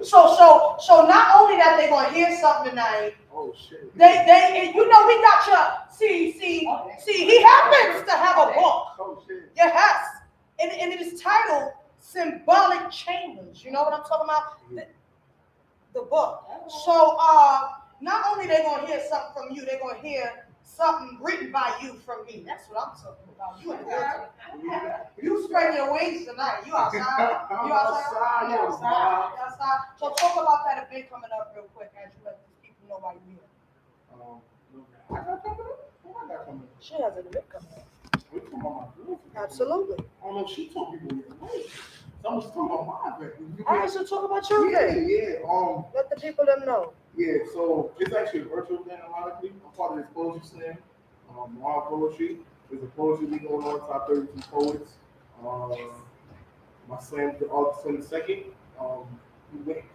So not only that they're gonna hear something tonight. Oh shit. They we got your see. He happens to have a book. Oh shit. Yes, and it is titled Symbolic Chambers. You know what I'm talking about? The book. So not only they're gonna hear something from you, they're gonna hear something written by you from me. That's what I'm talking about. You in the you spreading your wings tonight. You outside? You outside? You outside? So talk about that event coming up real quick as you let these people know why you're here. I got coming up? What I got coming up? She has an event coming up. We talking about my girl. Absolutely. I don't know if she told people yet. Someone's talking about my event. All right, so talk about your event. Yeah. Let the people them know. Yeah, so it's actually a virtual event, ironically. I'm part of this poetry slam, Wild Poetry. There's a poetry league going on, top 32 poets. My slam is August 22nd.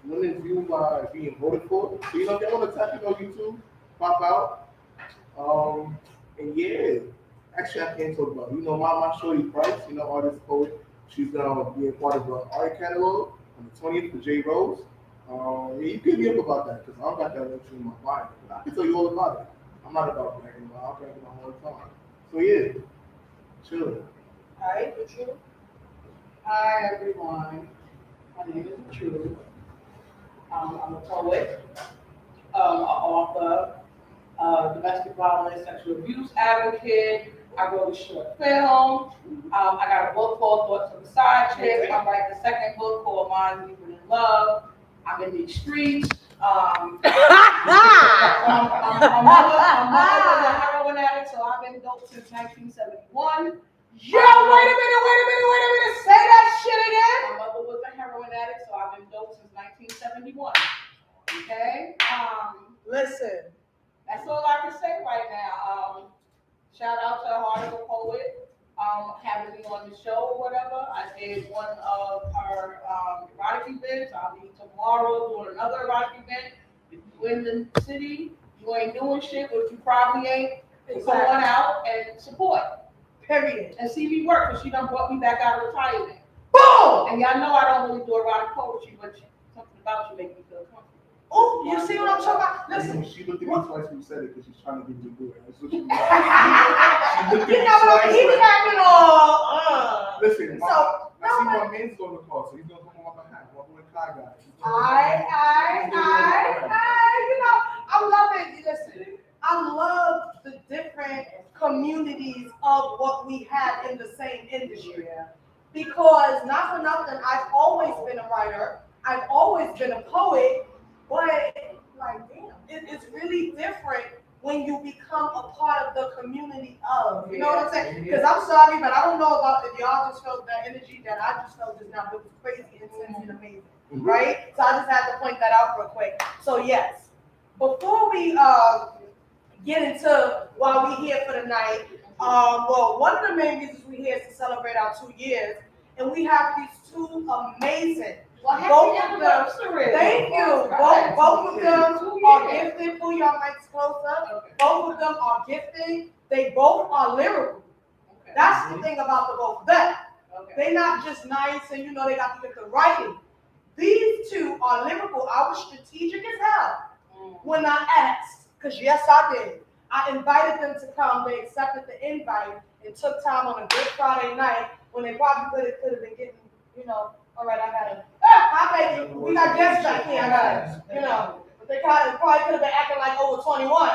Women's views are being voted for. So, you know, if they want to tap it on YouTube, pop out. And yeah, actually, I can't talk about it. You know, my shorty Price, you know, artist, poet, she's going to be a part of the art catalog on the 20th for J. Rose. You can be up about that because I don't got that luxury in my mind. But I can tell you all about it. I'm not about bragging, but I'll brag about all the time. So yeah, chill. All right, True. Hi everyone. My name is True. I'm a poet, an author, domestic violence, sexual abuse advocate. I wrote a short film. I got a book called Thoughts of a Side Chick. I'm writing the second book called Mind, Living in Love. I'm in these streets. My mother was a heroin addict, so I've been dope since 1971. Yo, wait a minute. Say that shit again. My mother was a heroin addict, so I've been dope since 1971. Okay? Listen. That's all I can say right now. Shout out to Heart of a Poet, having me on the show or whatever. I did one of her erotic events. I'll be tomorrow doing another erotic event. If you in the city, you ain't doing shit, which you probably ain't, go on out and support. Period. And see me work, because she done brought me back out of retirement. Boom! And y'all know I don't really do erotic poetry, but something about you make me feel comfortable. Oh, you see what I'm talking about? Listen. She looked at me twice when you said it because she's trying to get you to do it. That's what she You know what? He's having all. Listen, I see my man's on the call, so he's going to come on my behalf. I'm with Kai guy. You know, I love it. Listen, I love the different communities of what we have in the same industry. Because not for nothing, I've always been a writer. I've always been a poet. But, like, damn, it's really different when you become a part of the community of. You know what I'm saying? Because I'm sorry, but I don't know about if y'all just felt that energy that I just felt just now. It was crazy, intense, and amazing. Right? So I just had to point that out real quick. So, yes, before we get into why we're here for the night, well, one of the main reasons we're here is to celebrate our 2 years. And we have these two amazing. Both of them, thank you. Both of them are gifted. Pull your mics closer. Both of them are gifted. They both are lyrical. That's the thing about the both of them. They're not just nice and you know they got to get the writing. These two are lyrical. I was strategic as hell when I asked, because yes, I did. I invited them to come. They accepted the invite and took time on a Good Friday night when they probably could have been getting, you know, all right, I got it. Hi, baby. We got guests back here. I got it. You know, but they probably could have been acting like over 21.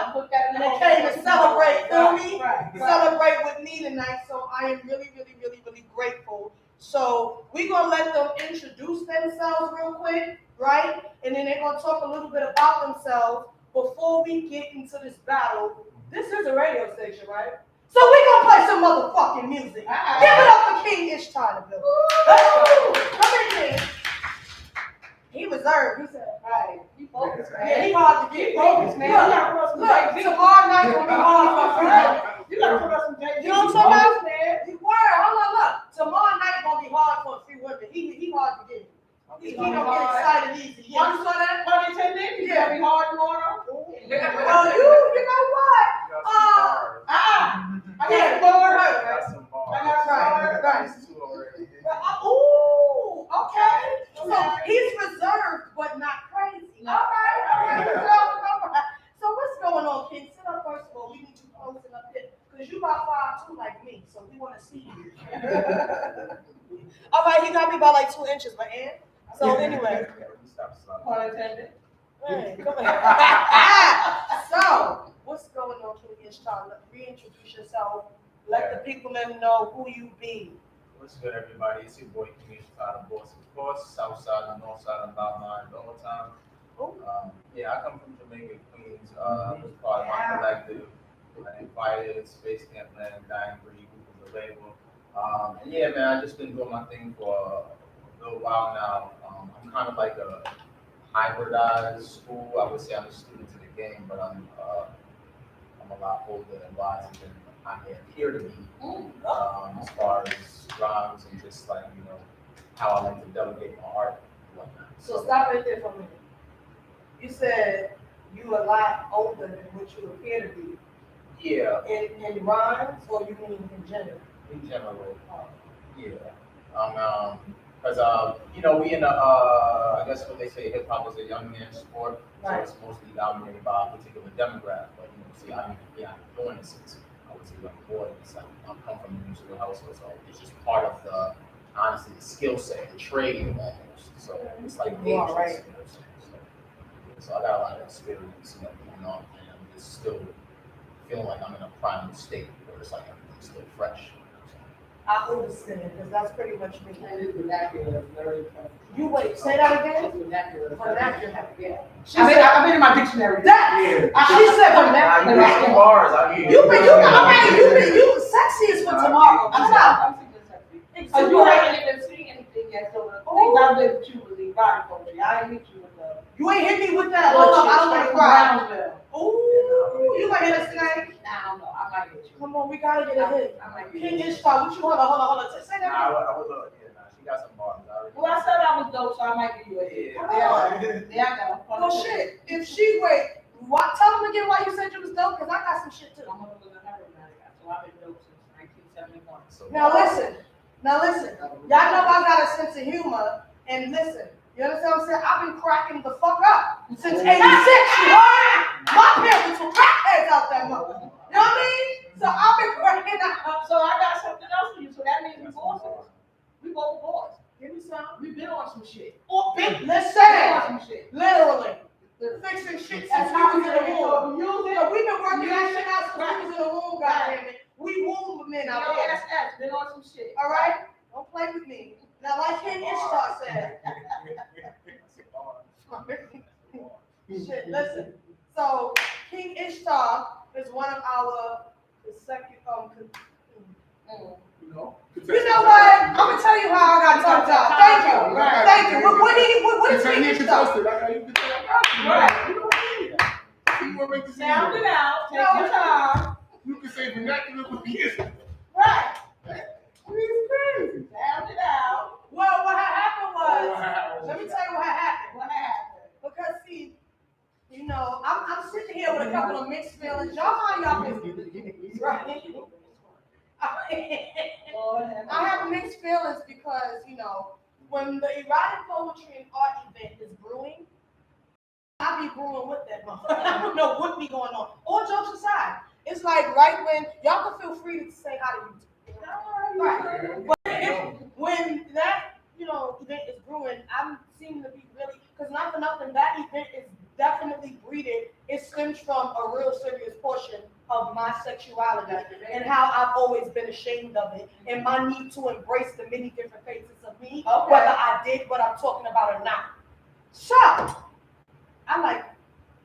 And they came to celebrate, feel me? Celebrate with me tonight. So I am really grateful. So we're going to let them introduce themselves real quick, right? And then they're going to talk a little bit about themselves before we get into this battle. This is a radio station, right? So we're going to play some motherfucking music. Give it up for King Ishtar to build. Come here, King. He reserved. He said, right. He focused, man. Yeah, he hard to get focused, man. Look, tomorrow night will be hard for him. You got to put up some JV. You know what I'm talking about? You were. Hold on, look. Tomorrow night going to be hard for a few women. He hard to get. He don't get excited easy. Yeah, you saw that? Pun intended. He's going to be hard tomorrow. Well, you know what? I got some bars. Right. Ooh, okay. So he's reserved, but not by like 2 inches, but and so anyway. Pun intended. Hey, come on. So, what's going on, King Ishtar? Reintroduce yourself. Let the people know who you be. What's good, everybody? It's your boy King Ishtar, the boss, of course. South side, the north side, and Bob Mine, all the time. Yeah, I come from Jamaica, Queens. Was part of my collective. I invited Space Camp Land, Dying Breed, who was the label. And yeah, man, I just been doing my thing for a little while now. I'm kind of like a hybridized school. I would say I'm a student to the game, but I'm a lot older and wiser than I appear to be. As far as rhymes and just like, how I like to delegate my art and whatnot. So stop right there for a minute. You said you a lot older than what you appear to be. Yeah. In rhymes, or you mean in general? In general, yeah. Because we in I guess what they say, hip hop is a young man's sport, so it's mostly dominated by a particular demographic. But see, I've been doing it since I was a young boy. It's like I come from a musical household, so it's just part of honestly, the skill set, the trade almost. So it's like ageless, So I got a lot of experience, going on, and I'm just still feeling like I'm in a prime state where it's like everything's still fresh. I understand, because that's pretty much me. And his vernacular is very You wait, say that again? His vernacular is Vernacular, yeah. I've been in my dictionary. She said vernacular. Bars, I mean. You sexy is for tomorrow. I'm sexy. So You haven't even seen anything yet, so the thing I did with you was erotic poetry. I didn't hit you with the. You ain't hit me with that. Hold Hold up, up, I don't want to cry. Brownsville. Ooh, you might hit us tonight. Nah, I don't know. I might hit you. Come on, we gotta get a hit. I might get King you. Ishtar, what you hold on. Say that. I would love it. She got some bars. Well, I said I was dope, so I might give you a hit. Yeah, I got a fun. Well, shit. If she tell them again why you said you was dope, because I got some shit too. I'm gonna look at her now, so I've been dope since 1971. Now listen. Y'all know I got a sense of humor, and listen. You understand what I'm saying? I've been cracking the fuck up since '86. You heard? My parents were crackheads out that mother. You know what I mean? So I've been cracking up. So I got something else for you. So that means we bosses. We both boys. Give me some. We've been on some shit. Oh, bitch, let's Been say on it. some shit. Literally. Fixing shit since That's we how was we in the get womb. music. So we've been working that Music. shit out since we was in the womb, goddammit. We womb men out there. SS, been on some shit. All right? Don't play with me. Now, like King Ishtar said. Shit, listen. So, King Ishtar is one of our You know what? I'm gonna tell you how I got tongue tied. Thank you. Right. Thank you. What is King Ishtar? Right. You want to make the Sound it out. Take No. your time. You can say vernacular for kids. Right. Crazy. Sound it out. Well, what had happened was, let me tell you what had happened. What happened? Because see, I'm sitting here with a couple of mixed feelings. Y'all mind y'all business, right? I have mixed feelings because, when the erotic poetry and art event is brewing, I be brewing with that motherfucker. I don't know what be going on. All jokes aside, it's like right when y'all can feel free to say hi to YouTube. Right. But when that event is brewing, I'm seeming to be really, because not for nothing, that event is definitely breeded. It stems from a real serious portion of my sexuality and how I've always been ashamed of it and my need to embrace the many different faces of me, whether I did what I'm talking about or not. So, I like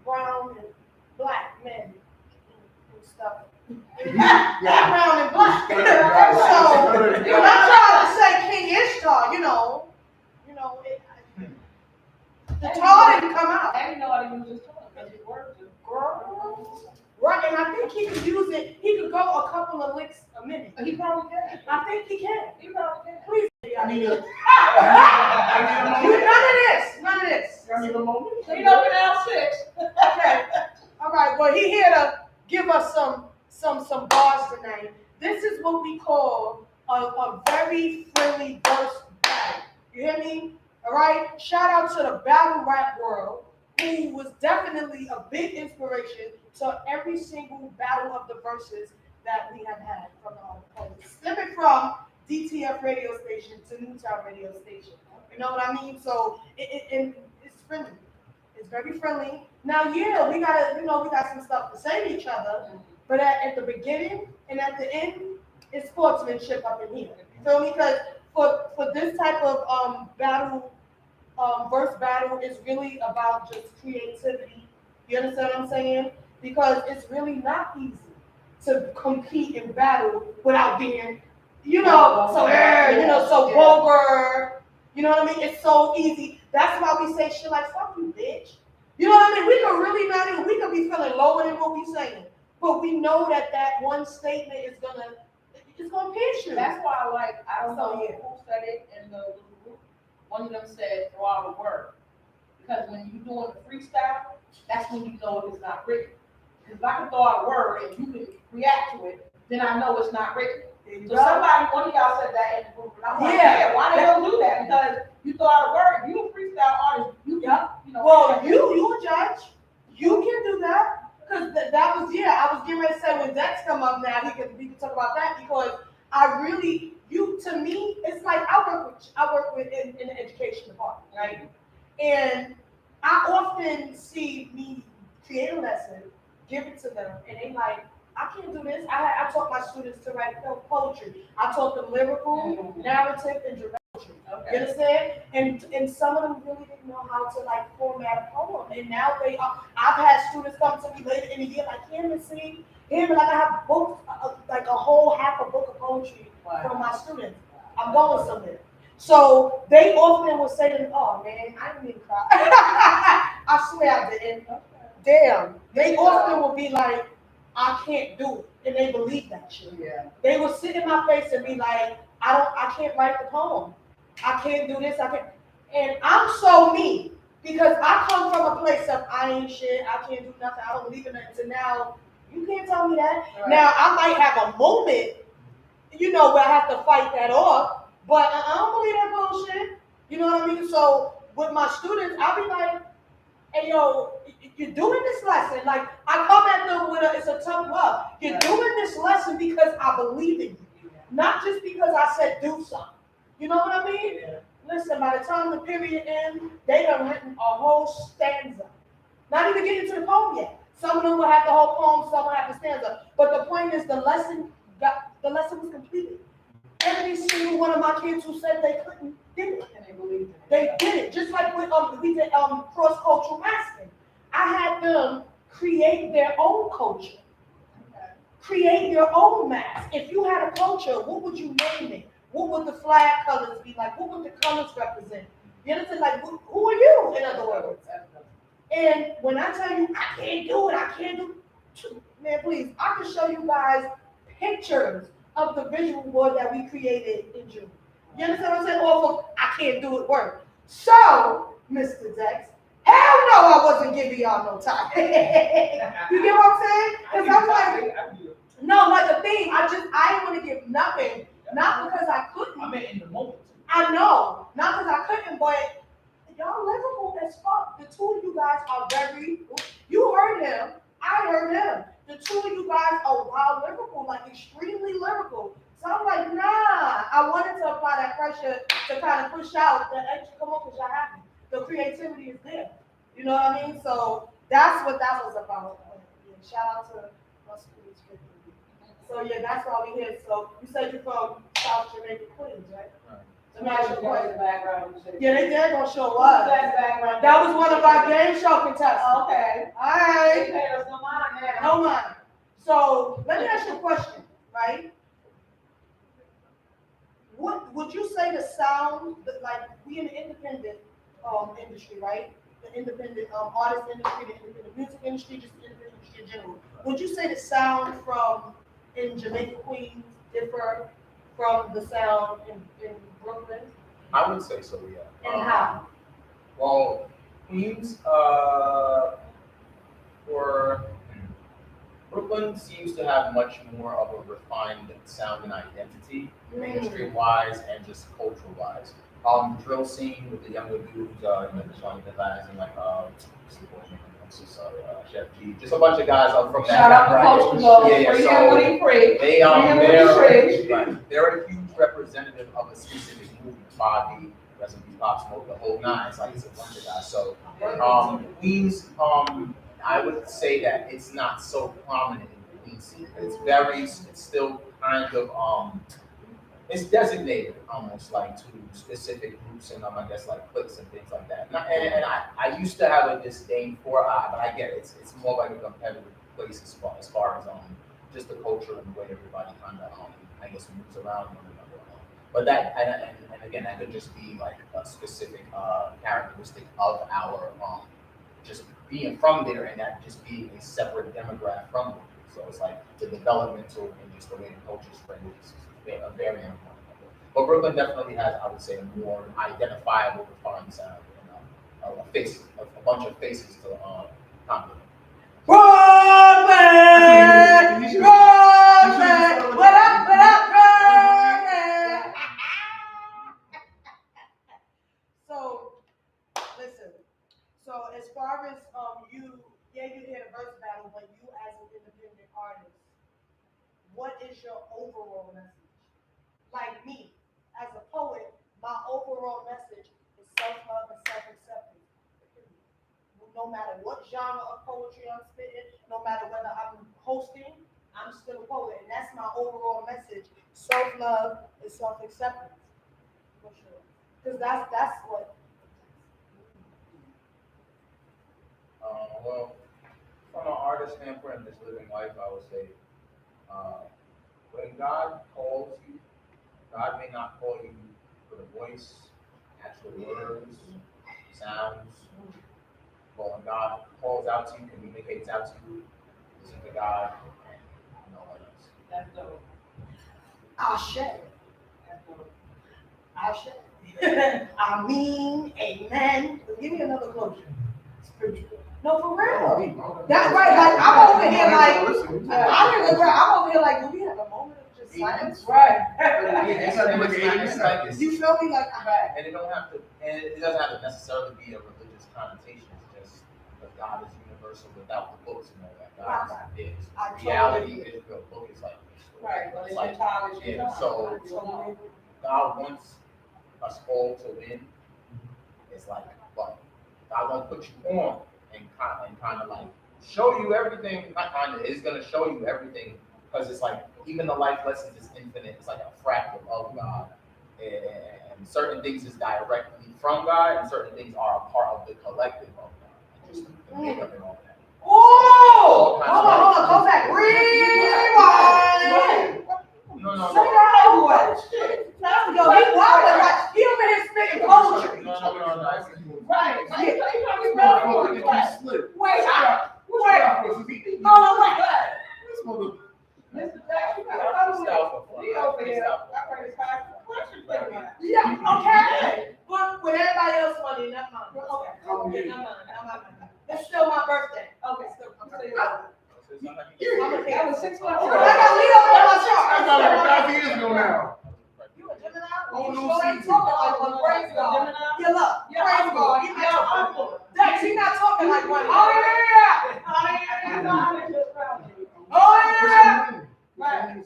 brown and black men and stuff. Brown and black. So, when I'm trying to say King Ishtar, the tar didn't come out. I didn't know how to use this term because it works. Girl. Right, and I think he could use it. He could go a couple of licks a minute. He probably can. I think he can. He probably can. Please. I need a None of this. I need a moment. You know, we're now 6. Okay. All right. Well, he here to give us some bars tonight. This is what we call a very friendly verse battle. You hear me? All right. Shout out to the battle rap world, who was definitely a big inspiration to every single battle of the verses that we have had from the poets. Stemming from DTF radio station to Newtown radio station. You know what I mean? So it's friendly. It's very friendly. Now, yeah, we got some stuff to say to each other, but at the beginning and at the end, it's sportsmanship up in here. You feel me? Because for this type of battle, verse battle, is really about just creativity. You understand what I'm saying? Because it's really not easy to compete and battle without being, so vulgar. You know what I mean? It's so easy. That's why we say shit like "fuck you, bitch." You know what I mean? We could really not even. We could be feeling lower than what we saying, but we know that one statement is gonna pierce you. That's why, I don't know who said it in the little group. One of them said, "Throw out a word," because when you're doing a freestyle, that's when you know it's not written. Because if I can throw out a word and you can react to it, then I know it's not written. So one of y'all said that in the group, and I'm like, yeah, why they don't do that? Because you throw out a word, you a freestyle artist, you can, Well, you a judge, you can do that. Because that was, I was getting ready to say when Dex come up now, we can talk about that, because to me, it's like I work with in the education department, right? And I often see me create a lesson, give it to them, and they like, I can't do this. I taught my students to write poetry. I taught them lyrical, narrative, and dramatic. Okay. You understand? And some of them really didn't know how to format a poem. And now I've had students come to me later in the year like, I have books, like a whole half a book of poetry from my students. I'm going somewhere. So they often will say to me, oh man, I didn't even cry. I swear I didn't. Damn. They often will be like, I can't do it. And they believe that shit. Yeah. They will sit in my face and be like, I can't write the poem. I can't do this, I can't. And I'm so me, because I come from a place of I ain't shit, I can't do nothing, I don't believe in nothing. So now, you can't tell me that. Right. Now, I might have a moment, where I have to fight that off, but I don't believe that bullshit. You know what I mean? So, with my students, I'll be like, hey, yo, you're doing this lesson. Like, I come at them it's a tough love. You're doing this lesson because I believe in you. Not just because I said do something. You know what I mean? Yeah. Listen, by the time the period ends, they done written a whole stanza. Not even getting to the poem yet. Some of them will have the whole poem, some will have the stanza. But the point is, the lesson was completed. Every single one of my kids who said they couldn't did it. And they believed it. They did it. Just like we did cross-cultural masking. I had them create their own culture. Okay. Create your own mask. If you had a culture, what would you name it? What would the flag colors be like? What would the colors represent? You understand? Like, who are you, in other words? And when I tell you, I can't do it, man, please, I can show you guys pictures of the visual board that we created in June. You understand what I'm saying? Off of, I can't do it work. So, Mr. Dex, hell no, I wasn't giving y'all no time. You get what I'm saying? Because I'm like, no, like the thing, I didn't want to give nothing. Not because I couldn't. I mean, in the moment. I know. Not because I couldn't, but y'all lyrical as fuck. The two of you guys are very. You heard him. I heard him. The two of you guys are wild lyrical, like extremely lyrical. So I'm like, nah. I wanted to apply that pressure to kind of push out the extra. Come on, because y'all have me. The creativity is there. You know what I mean? So that's what that was about. Shout out to my school. So yeah, that's why we here. So you said you're from South Jamaica, Queens, right? Background. Yeah, they're gonna show us. That was one of our game show contestants. Okay. All right. No mind. No mind. So let me ask you a question, right? What would you say the sound, like we in the independent industry, right? The independent artist industry, the independent music industry, just the independent industry in general. Would you say the sound in Jamaica, Queens differ from the sound in Brooklyn? I would say so, yeah. And how? Well, Queens, for Brooklyn seems to have much more of a refined sound and identity, mainstream-wise and just cultural-wise. Drill scene with the younger dudes, the Shawnee guys, and I'm so sorry, Chef G. Just a bunch of guys from that. Shout out to Coach Mo. Yeah, so they're a huge representative of a specific movement. Bobby, rest in peace, Pop Smoke, the whole nine. It's like it's a bunch of guys. So Queens, I would say that it's not so prominent in the Queens scene. It's still kind of it's designated almost like to specific groups and I guess like cliques and things like that. And I used to have a disdain for but I get it. It's more like a competitive place as far as just the culture and the way everybody kind of I guess moves around one another. But that and again that could just be like a specific characteristic of our just being from there and that just being a separate demographic from there. So it's like the developmental and just the way the culture spread is very important. But Brooklyn definitely has, I would say, a more identifiable foreign sound and a bunch of faces to compliment. Brooklyn! Brooklyn! What up, Brooklyn? So, listen. So as far as you hit a verse battle, but you as an independent artist, what is your overall message? Like me, as a poet, my overall message is self-love and self-acceptance. No matter what genre of poetry I'm spitting, no matter whether I'm hosting, I'm still a poet, and that's my overall message: self-love and self-acceptance. For sure, because that's what. Well, from an artist standpoint and just living life, I would say, when God calls you, God may not call you with a voice, actual words, sounds, but when God calls out to you, communicates out to you, listen to God and no one else. That's dope. Ashe. That's dope. Ashe. I mean, amen. Give me another closure. Spiritual. No, for real. That's right. Like I'm over here, I'm over here like, do we have a moment of just silence? Right. You feel me? Like, And it don't have to, and it doesn't have to necessarily be a religious connotation. It's just that God is universal without the books and all that. God is reality. Is the book is like Right. But it's it's like entirely so God wants us all to win. It's like, but God won't put you on and kind of like show you everything. Not kind of, it's gonna show you everything because it's like even the life lessons is infinite. It's like a fractal of God, and certain things is directly from God, and certain things are a part of the collective of God. Just the makeup and all that. oh, hold on, go back. Rewind. No. Say that over. Yo, he wildin' like he over here spitting poetry. No. Right. Yeah. Wait. Hold on, wait. Mr. Jack, you gotta we over here. I heard it's hard question. Yeah, okay. But with everybody else money, not mine. Okay, not mine. It's still my birthday. Okay, I'm still That was 6 months I ago. got Leo on my chart. I got like 1,000 years ago now. You a Gemini? Oh, You no, sure ain't see. talking like one. Praise God. You look. Praise God. He not talking. Dex, he not talking like one. Oh yeah. Right.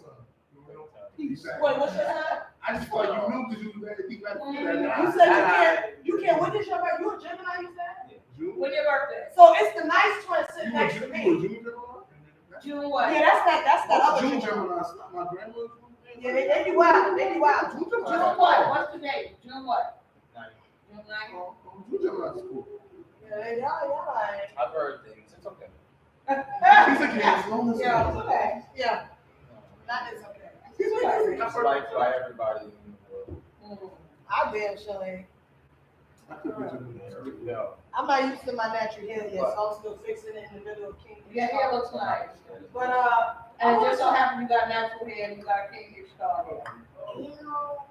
Wait, what's your sign? I just feel like you knew because you was there. You said you can't witness your birthday. You a Gemini, you said? When your birthday? So it's the nice twin sitting next to You me. were June June what? Yeah, that's that other June Gemini. Gemini. My grandmother. Yeah, they be wild. They be wild. June June Gemini. what? What's the date? June what? June 9th? June Gemini is cool. Yeah, yeah. I've heard things. It's okay. He's a Cancer. Yeah, it's okay. Yeah, that is okay. It's liked by everybody in the world. I damn sure ain't. Yeah. I'm not used to my natural hair yet, so I'm still fixing it in the middle of King. Your hair looks nice. But And it just so happens you got natural hair and you got a king star. you know,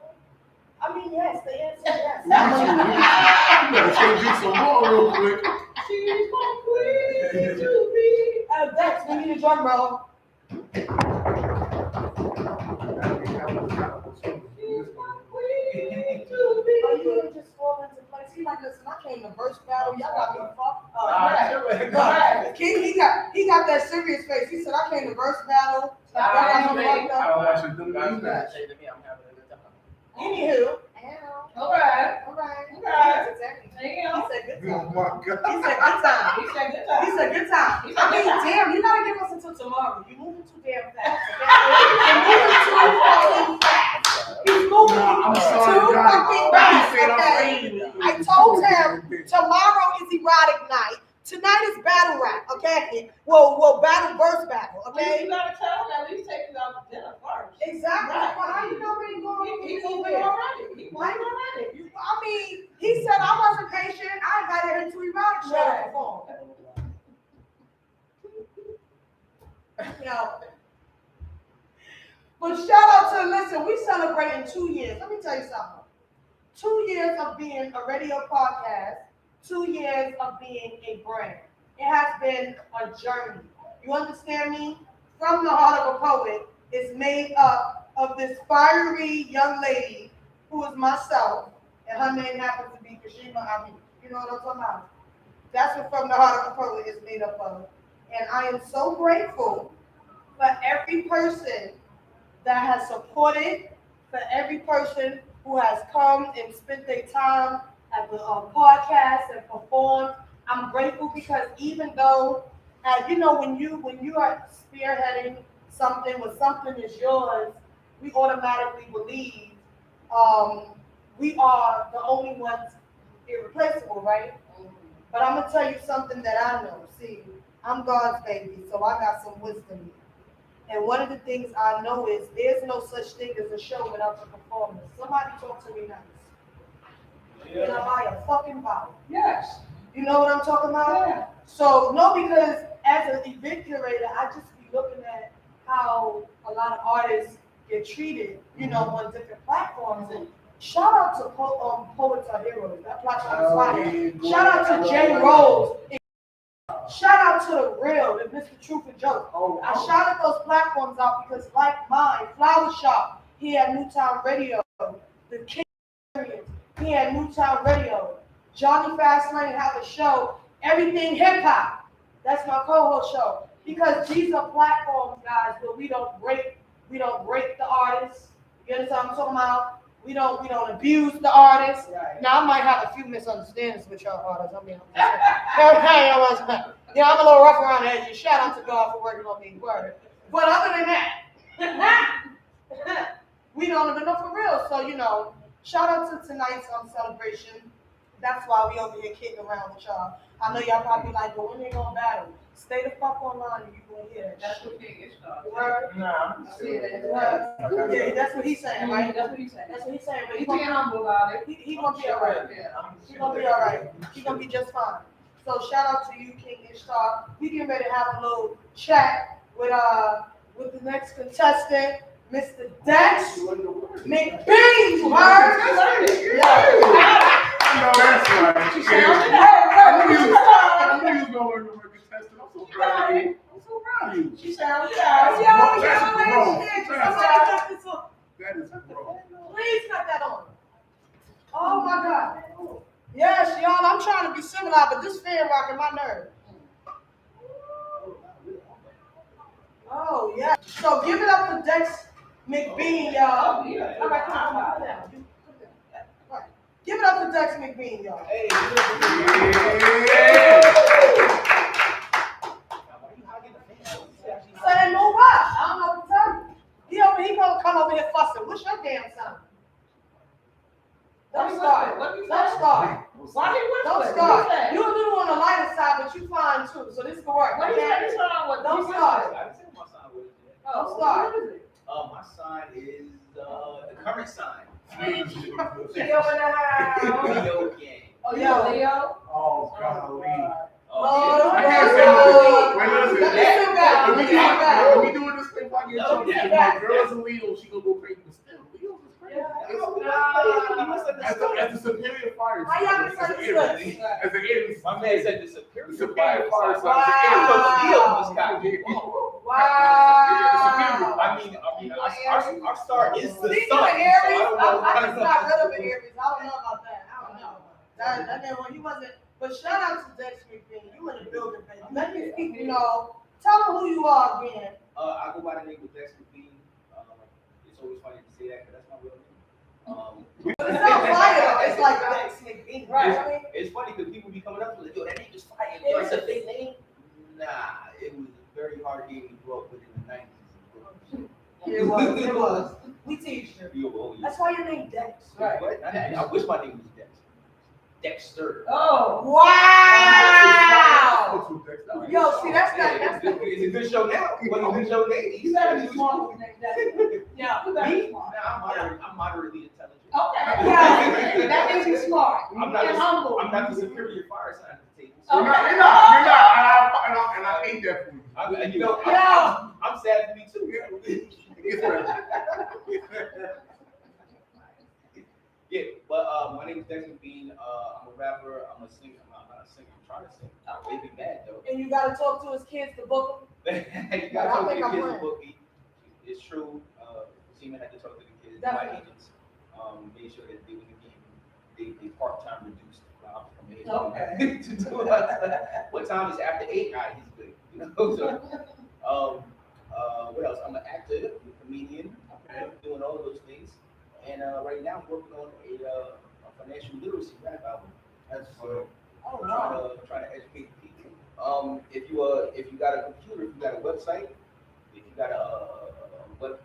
I mean, yes, the answer is yes. You better take this some more real quick. She's my queen to be. Dex, we need a drum roll. She's my queen to be. Oh, you didn't just fall into place. He like, listen, I came to verse battle. Y'all got me fucked up. Right. King, he got that serious face. He said, I came to verse battle. Y'all got me fucked up. I don't want you to do Guys, that. say to me, I'm having a good time. Anywho. All right. Okay. Yes, exactly. There you He go. said good Oh time. my God. He said good time. He said good time. He said good time. He said I mean, good time. damn, you gotta give us until tomorrow. You're moving too damn fast. Okay? You're moving too fucking fast. He's moving I'm too sorry, guys. fucking He fast. said I'm Okay? saying I told him tomorrow is erotic night. Tonight is battle rap. Okay? Well, battle verse battle. Okay? You gotta tell him at least take you out to dinner first. Exactly. Right. Well, how you know where he's going? He's moving already. He's moving already. I mean, he said I wasn't patient. I invited him to erotic show to perform. Yo. But shout out to, listen, we celebrating 2 years. Let me tell you something. 2 years of being a radio podcast, 2 years of being a brand. It has been a journey. You understand me? From the Heart of a Poet is made up of this fiery young lady who is myself, and her name happens to be Kashima Abi. You know what I'm talking about? That's what From the Heart of a Poet is made up of. And I am so grateful for every person that has supported, for every person who has come and spent their time at the podcast and performed. I'm grateful because even though, you know, when you are spearheading something, when something is yours, we automatically believe we are the only ones irreplaceable, right? But I'm gonna tell you something that I know. See, I'm God's baby, so I got some wisdom. And one of the things I know is there's no such thing as a show without the performance. Somebody talk to me nice. And I buy a fucking bottle. Yes. You know what I'm talking about? Yeah. So, no, because as an event curator, I just be looking at how a lot of artists get treated, you know, on different platforms. And shout out to Poets Are Heroes. That platform is fire. Shout out to Jay Rose. Shout out to The Real and Mr. Truth and Joke. I shouted those platforms out because, like mine, Flower Shop, he had Newtown Radio. The King, he had Newtown Radio. Johnny Fastlane have a show, Everything Hip Hop. That's my co-host show. Because these are platforms, guys, where we don't break the artists. You understand what I'm talking about? We don't abuse the artists. Right. Now I might have a few misunderstandings with y'all artists. I mean, yeah, I'm a little rough around the edges. Shout out to God for working on me. Word. But other than that, we don't even know for real. So, you know, shout out to tonight's celebration. That's why we over here kicking around with y'all. I know y'all probably like, but when they gonna battle? Stay the fuck online and you gonna hear that. That's what King is talking. Word. Nah, Yeah, that's what he's saying, right? That's what he's saying. That's what he's saying. But He's being humble about it. he gonna be all right. He gonna be all right. He gonna be just fine. So shout out to you, King Ishtar. We getting ready to have a little chat with the next contestant, Mr. Dex McBean. You heard? Yeah. I know that's right. She Yeah. sounded I knew you was gonna learn the word contestant. I'm so proud of you. I'm so proud of you. She sounded That is bro. Please cut that on. Oh my God. Yes, y'all, I'm trying to be civilized, but this fan rocking my nerve. Oh, yeah. So give it up for Dex McBean, y'all. All right, come on, come down. All right. Give it up for Dex McBean, y'all. Hey, Saying move up. I don't know what to tell you. He gonna come over here fussing. What's your damn son? Don't start. Don't start. Why he whisper? Don't start. You're a little on the lighter side, but you fine too. So this can work. What Okay? is that? Don't start. I didn't say my sign was yet. Don't start. My sign is the current sign. Leo in the house. Leo gang. Oh, yeah. Leo? Oh, golly. Oh, I no. can't say wait, listen. Let me sit back. When Let me sit back. we doing this thing, like you're No, talking yeah. about girls and Leo, she gonna go crazy. But still, Leo's is crazy. As a superior fire How y'all sign, misunderstood? as an Aries, My man said the superior superior fire sign, Wow. as Leo was cocky. Wow. I mean, our star is the Speaking sun. of Aries, So I just got rid of an Aries. I don't know about that. I don't know. That man, when he wasn't. But shout out to Dex McBean. You in the building, baby. Let these people know. Tell them who you are again. I go by the name of Dex McBean. It's always funny to say that because that's my real name. But it's not fire though. It's like right. It's funny because people be coming up to like, yo, that name is fire. Yo, it's a big name. Nah, it was a very hard game to grow up with in the 90s. It was. It was. We teach you. Oh, yeah. That's why your name Dex. Right. What? I wish my name was Dex. Dexter. Oh, wow. Yo, see, that's not. It's a good show now. It wasn't a good show then. You better be smart with that. Yeah, you better be Me? smart. I'm moderately intelligent. Okay, yeah, that makes you smart. I'm And humble. not the superior fire sign at the table. You're not, and I hate that for you. I'm sad to be too. Yeah, but my name is Dexter Bean. I'm a rapper. I'm a singer. I'm not a singer. I'm trying to sing. They be mad though. And you gotta talk to his kids to book You gotta talk to the kids to book me. It's true. Seaman had to talk to the kids, my agents. Made sure that they were getting they part-time reduced. Okay. To do what time is after 8? He's good. You know. So, what else? I'm an actor, a comedian, doing all of those things. And right now I'm working on a financial literacy rap album. That's trying to educate people. If you got a computer, if you got a website, if you got a web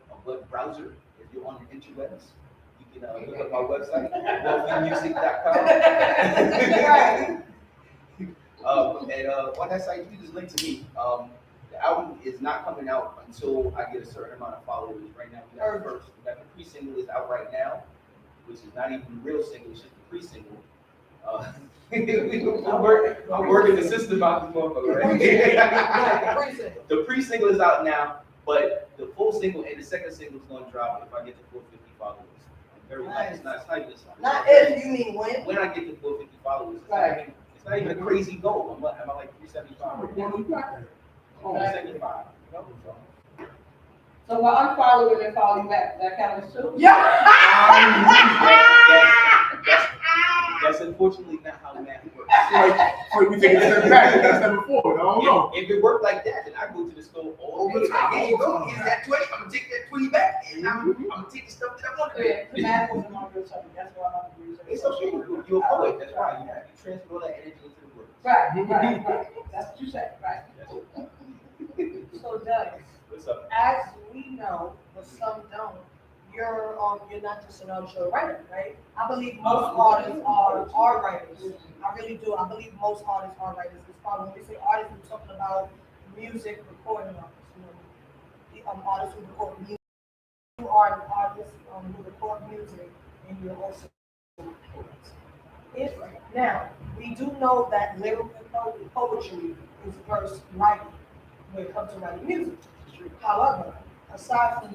browser, if you're on the interwebs, you can look up my website, wealthymusic.com. And on that site, you can just link to me. The album is not coming out until I get a certain amount of followers. Right now, we got the first. We got the pre-single is out right now, which is not even the real single. It's just the pre-single. I'm working the system out this motherfucker, right? The pre-single is out now, but the full single and the second single is going to drop if I get the 450 followers. I'm very nice. It's not even this one. Not if, you mean when? When I get the 450 followers, it's not even a crazy goal. Am I like 375? Oh, 75. So while I'm following and following back, that counts too? Yeah. That's unfortunately not how math works. We take a step back. That's number 4. I don't know. If it worked like that, then I go to the store all the time. There you go. Here's that 20. I'm gonna take that 20 back, and I'm gonna take the stuff that I want to do. Yeah, the math wasn't on your subject. That's why I'm using it. It's okay. You're a poet. That's why you transfer all that energy into the words. Right. That's what you said. Right. So Doug, What's up? as we know, but some don't, you're not just an you're a writer, right? I believe most artists are writers. I really do. I believe most artists are writers. It's probably when we say artists, we're talking about music recording artists. You know, the artists who record music. You are an artist who record music, and you're also a poet. Now we do know that lyrical poetry is verse writing when it comes to writing music. However, aside from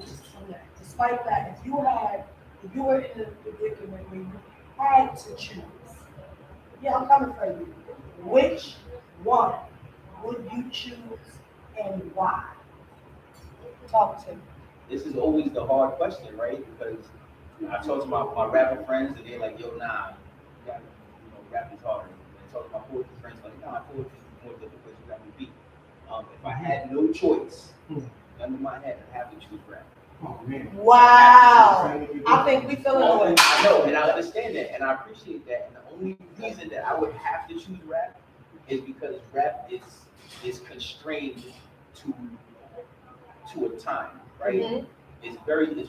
that, despite that, if you were in a predicament where you had to choose, I'm coming for you. Which one would you choose and why? Talk to me. This is always the hard question, right? Because I talk to my rapper friends and they're like, yo, nah, you gotta, rap is hard. And I talk to my poetry friends like, nah, poetry is more difficult, you got to beat. If I had no choice, gun to my head, I'd have to choose rap. Oh, man. Wow. I think we feel it. I know, and I understand that, and I appreciate that. And the only reason that I would have to choose rap is because rap is constrained to a time, right? Mm-hmm. It's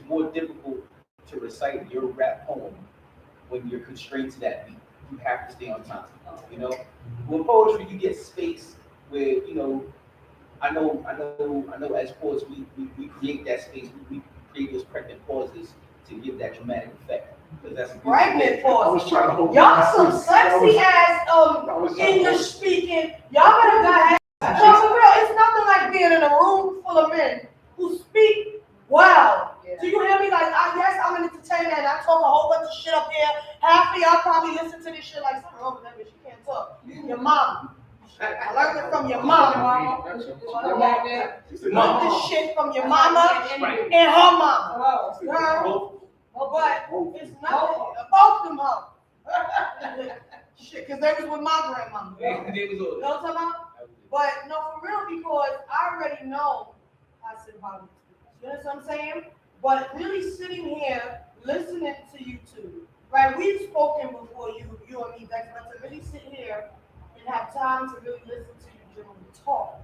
more difficult to recite your rap poem when you're constrained to that beat. You have to stay on time. With poetry, you get space where I know as poets we create that space, we create those pregnant pauses to give that dramatic effect. Because that's pregnant pauses. Y'all some sexy ass English speaking. Y'all better go ahead. No, for real, it's nothing like being in a room full of men who speak well. Yeah. Do you hear me? Like, yes, I'm an entertainer and I talk a whole bunch of shit up here. Half of y'all probably listen to this shit like something wrong with that bitch. She can't talk. Your mom. I learned it from your mama. Learned this shit from your mama and her mama. Girl, but it's nothing. Both of them hoes. Shit, because they was with my grandmama. You know what I'm talking about? But no, for real, because I already know I said about it. You know what I'm saying? But really sitting here listening to you two, right? We've spoken before, you and me, Dex, but to really sit here and have time to really listen to you generally talk,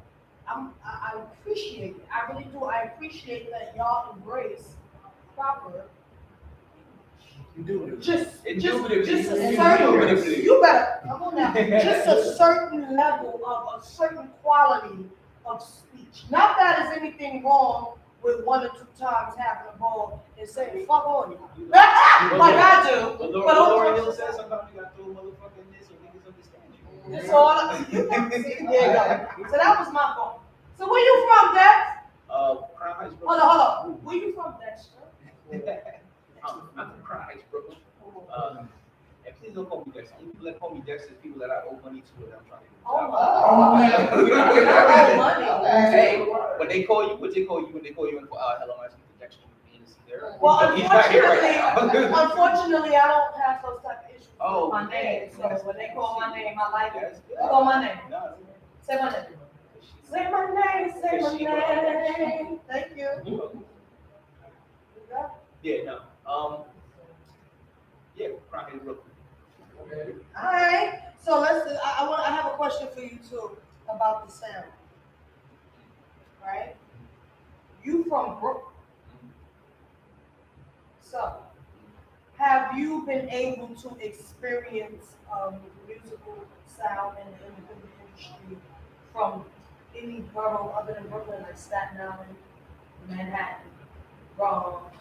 I appreciate it. I really do. I appreciate that y'all embrace proper. Just a certain, you better, come on now, just a certain level of a certain quality of speech. Not that there's anything wrong with 1 or 2 times having a ball and saying, fuck on you. Like I do. But But Laura Hill says sometimes you gotta throw a motherfucker in this so niggas understand you. That's all, see, there you go. So that was my fault. So where you from, Dex? Crown Heights, Hold Brooklyn. on. Where you from, Dexter? I'm from Crown Heights, Brooklyn. And please don't call me Dexter. Only people that call me Dexter is people that I owe money to and I'm trying to get a job. Oh, money. Hey, when they call you, and hello, I speak to Dexter. Well, He's not here right now. unfortunately, I don't have those type of issues Oh, with my name. So when they call my name, I like it. Yes, Call my name. No, Say my name. Say my name. Say my name. Thank you. yeah, no. Yeah, Crown Heights, Brooklyn. All right. So I have a question for you too about the sound. Right? You from Brooklyn. So, have you been able to experience musical sound in the independent industry from any borough other than Brooklyn, like Staten Island, Manhattan, Bronx,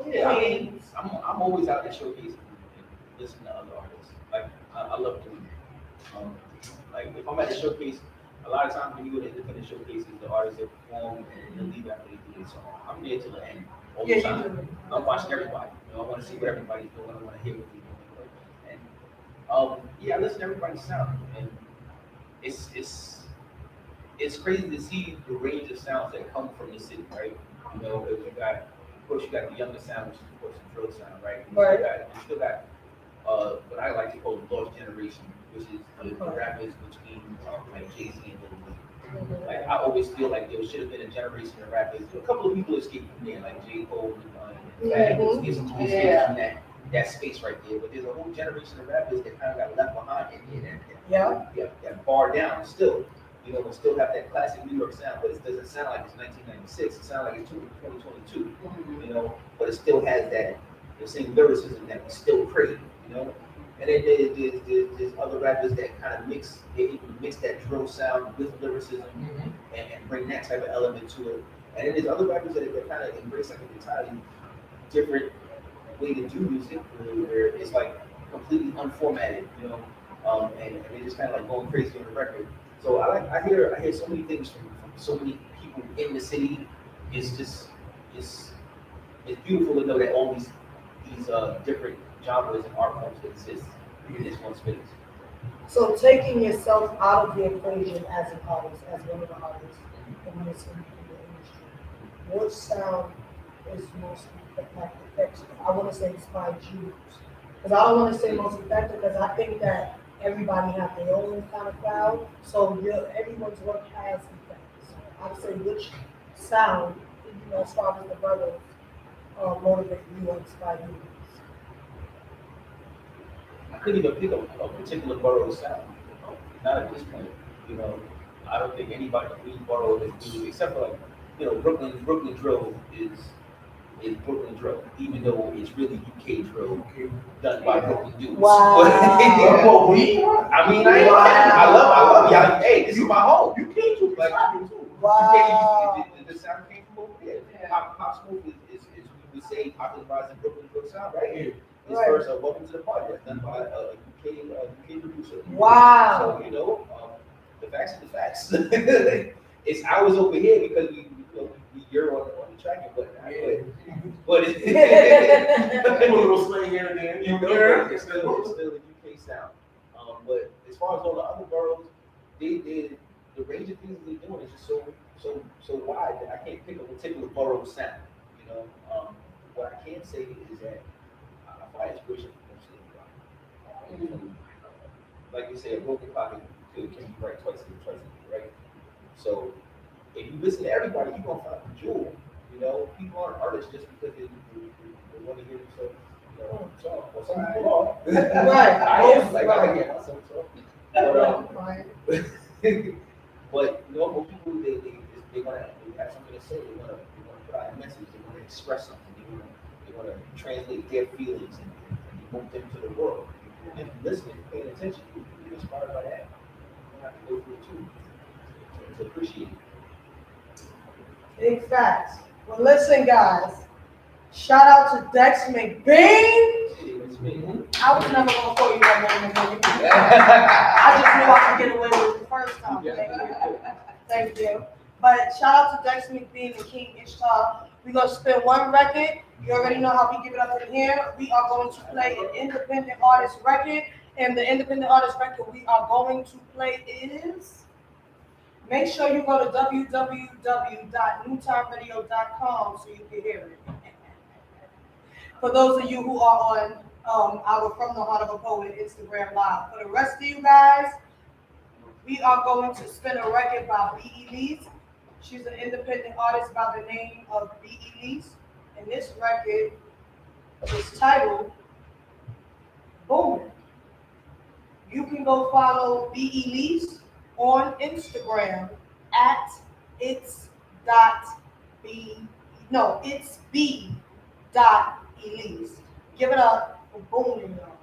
Yeah, I mean, Queens? I'm always out there showcasing and listening to other artists. Like I love doing it. Like if I'm at a showcase, a lot of times when you go to independent showcases, the artists that perform and they leave after they do their song. I'm there till the end all the Yeah, you time. do. I'm watching everybody. You know, I want to see what everybody's doing. I want to hear what they're doing. And yeah, I listen to everybody's sound, and it's crazy to see the range of sounds that come from the city, right? You know, because of course, you got the younger sound, which is of course the drill sound, right? You still got what I like to call the lost generation, which is the rappers between like Jay-Z and Lil Wayne. Like I always feel like there should have been a generation of rappers. A couple of people escaped from there, like J. Cole and Fab, escaped from that space right there. But there's a whole generation of rappers that kind of got left behind in there. That bar down still. You know, we still have that classic New York sound, but it doesn't sound like it's 1996. It sounds like it's 2022. You know, but it still has that the same lyricism that we still crave. You know. And then there's other rappers that kind of mix that drill sound with lyricism and bring that type of element to it. And then there's other rappers that kind of embrace like an entirely different way to do music, where it's like completely unformatted, you know, and they just kind of like going crazy on the record. So I hear so many things from so many people in the city. It's beautiful to know that all these different genres and art forms exist in this one space. So taking yourself out of the equation as an artist, as one of the artists in this industry, what sound is most effective? I want to say inspired you, because I don't want to say most effective, because I think that everybody has their own kind of crowd, so everyone's work has effects. I would say which sound, as far as the brothers, motivate you or inspire you. I couldn't even pick a particular borough sound. Not at this point. You know, I don't think anybody in any borough is doing, except for like, Brooklyn drill is Brooklyn drill, even though it's really UK drill done by Brooklyn dudes. Wow. I mean, I love y'all. Hey, this is my home. UK too. Like, Wow. The sound came from over there. Pop Smoke is we would say popularizing Brooklyn drill sound, right? His first Welcome to the Party, that's done by a UK producer. Wow. So, the facts are the facts. I was over here because you're on the track and whatnot. But it's a little slang here and there. It's still a UK sound. But as far as all the other boroughs, the range of things they're doing is just so wide that I can't pick a particular borough sound. You know, what I can say is that I find inspiration from everybody. Like you said, a broken pocket can be right twice a day, right? So if you listen to everybody, you're gonna find a jewel. You know, people aren't artists just because they're want to hear themselves, talk, or some people are. Right. I am, like, I can hear myself talk. Right. But most people, they want to have something to say. They want to put out a message. They want to express something. They want to translate their feelings and move them to the world. And if you listen, paying attention, you're inspired by that. You don't have to go through it too to appreciate it. Big facts. Well, listen, guys. Shout out to Dex McBean. It's me. I was never gonna call you that name again. I just knew I could get away with it the first time. Thank you. Thank you. But shout out to Dex McBean and King Ishtar. We're gonna spin one record. You already know how we give it up in here. We are going to play an independent artist record. And the independent artist record we are going to play is. Make sure you go to www.newtimeradio.com so you can hear it. For those of you who are on our From the Heart of a Poet Instagram Live. For the rest of you guys, we are going to spin a record by B.E. Lees. She's an independent artist by the name of B.E. Lees. And this record is titled Booming. You can go follow B.E. Lees on Instagram at it's b.elise. Give it up for Booming, y'all.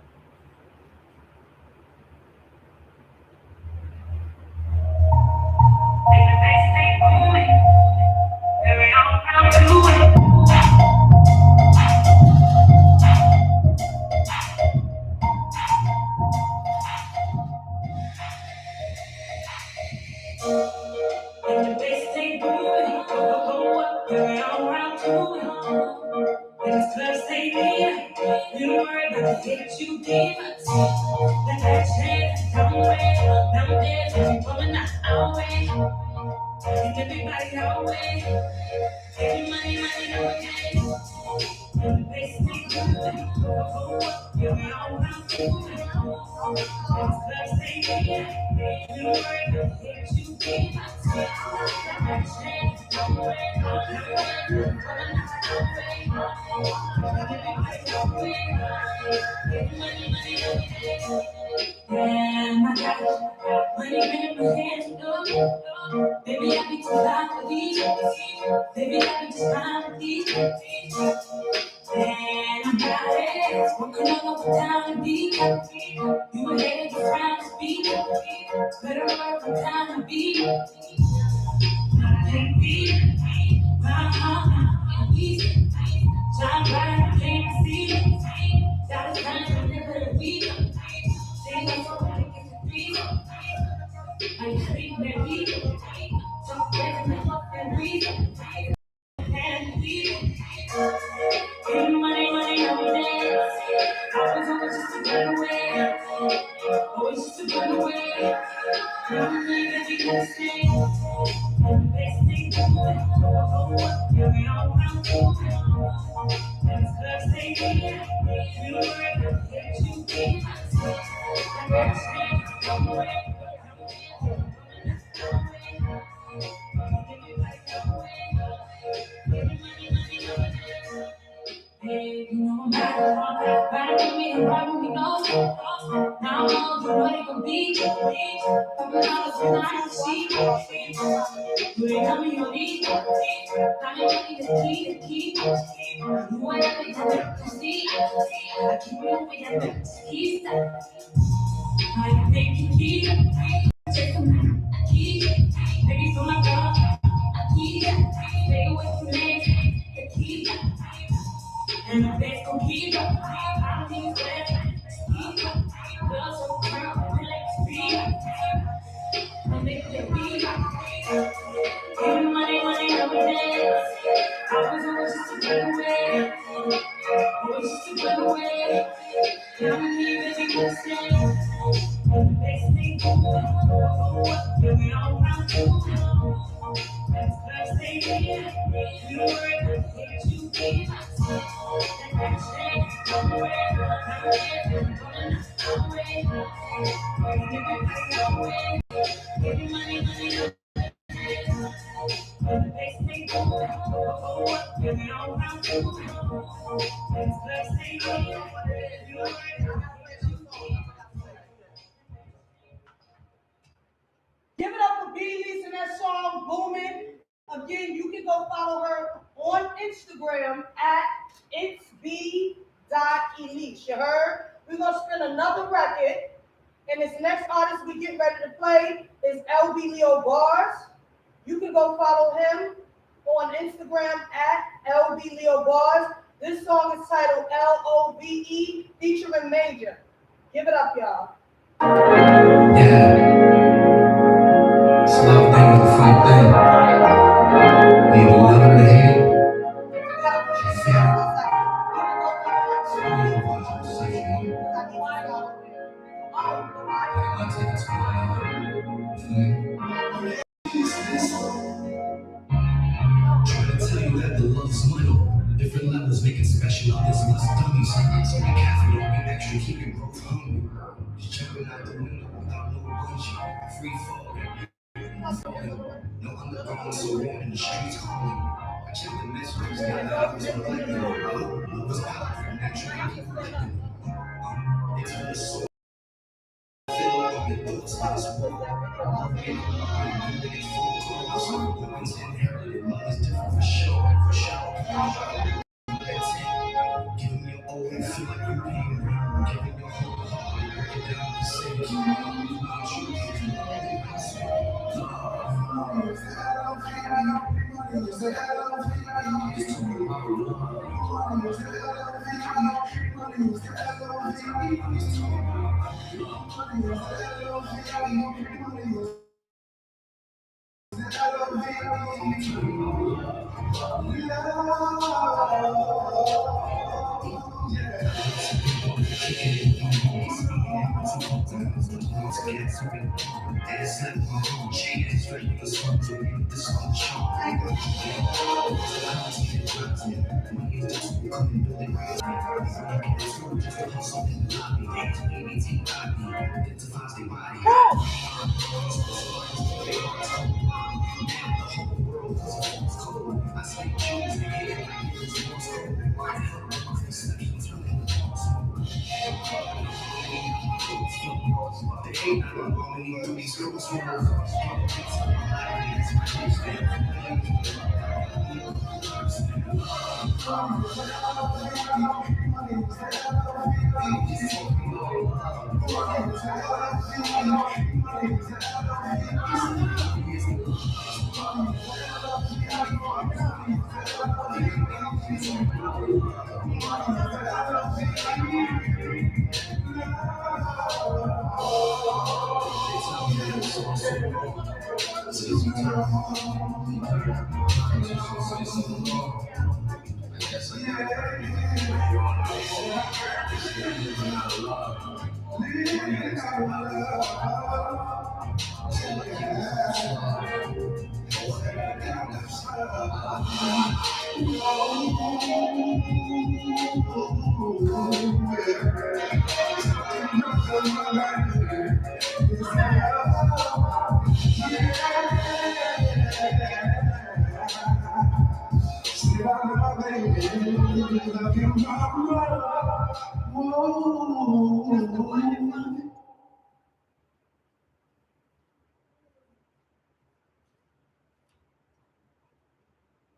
Baby, I be too high for these. Baby, I be just fine with these. And I'm got it. Working on overtime to be. You were headed to trying to speak. Better work from time to be. I can't be. Easy. Shine bright, can't see. Got a time to live the week. Say that's all I get to be. I sleep that week. So there's no fucking reason. And be. Getting money every day. I was always just to run away. Always just to run away. Don't think that you can stay. And the best thing to do. You're around to. And it's cause they here. You worry about what you be. I gotta stay. Don't away. Hey, you know I'm back with me and right with me knows. Now I'm all you know they gon' be. $100 tonight, she. You ain't got me on these. I ain't money to keep. You ain't got to see. I keep you over your keys. I think you keep. Take them, I keep. Baby, for my girl, I keep. Stay away from me, I keep. And the best gon' keep up. I don't need that. Keep up. Girls so proud, they like to be. I make them be. Getting money every day. I was always just to run away. Always just to run away. Now I'm here, baby, gonna stay. And the best thing to do. You're all around to. That's cause they here. You worry about what you be. Give it all around the world. Let's take it. Give it up for B-Lisa and that song, Booming. Again, you can go follow her on Instagram at itsb.elise. You heard? We're going to spin another record. And this next artist we get ready to play is LB Leo Bars. You can go follow him on Instagram at LB Leo Bars. This song is titled LOVE featuring Major. Give it up, y'all. Yeah. Slow thing is a fun thing. Need a little to hear. Trying to tell you that the love's little. Different levels make it special. Others less dummies. So be careful, don't be extra. Keep your growth hungry. Just jumping out the window without no bungee. Free fall. No underground, so warm in the streets calling. I check the messages, got the hours on the left. Love is powerful, naturally keep living. It's for the soul. Fill up your thoughts, let us walk. Love ain't it's full clothes. Women's inherited, love is different for sure, for sure. Giving your all and feel like you're paying rent. Giving your whole heart and break it down to save you.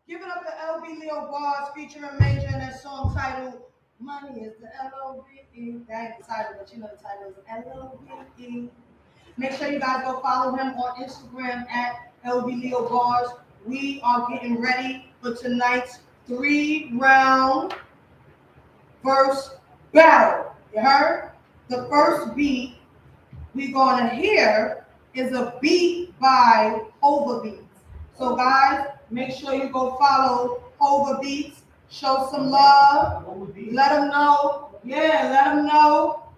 Give it up to LB Leo Bars featuring Major and that song titled Money is the L-O-V-E. That ain't the title, but you know the title is L-O-V-E. Make sure you guys go follow him on Instagram at LB Leo Bars. We are getting ready for tonight's 3-round verse battle. You heard? The first beat we're gonna hear is a beat by Hova Beats. So guys, make sure you go follow Hova Beats, show some love, let them know,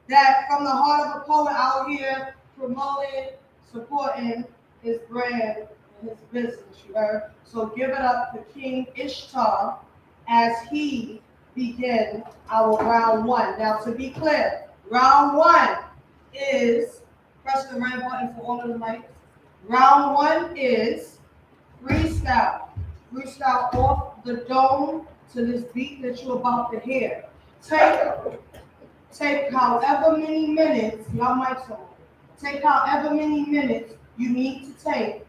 that from the heart of a poet out here promoting, supporting his brand and his business, you heard? So give it up to King Ishtar as he begin our round one. Now to be clear, round one is, press the red button for all of the mics. Round one is freestyle. freestyle off the dome to this beat that you're about to hear. Take however many minutes, y'all might say, take however many minutes you need to take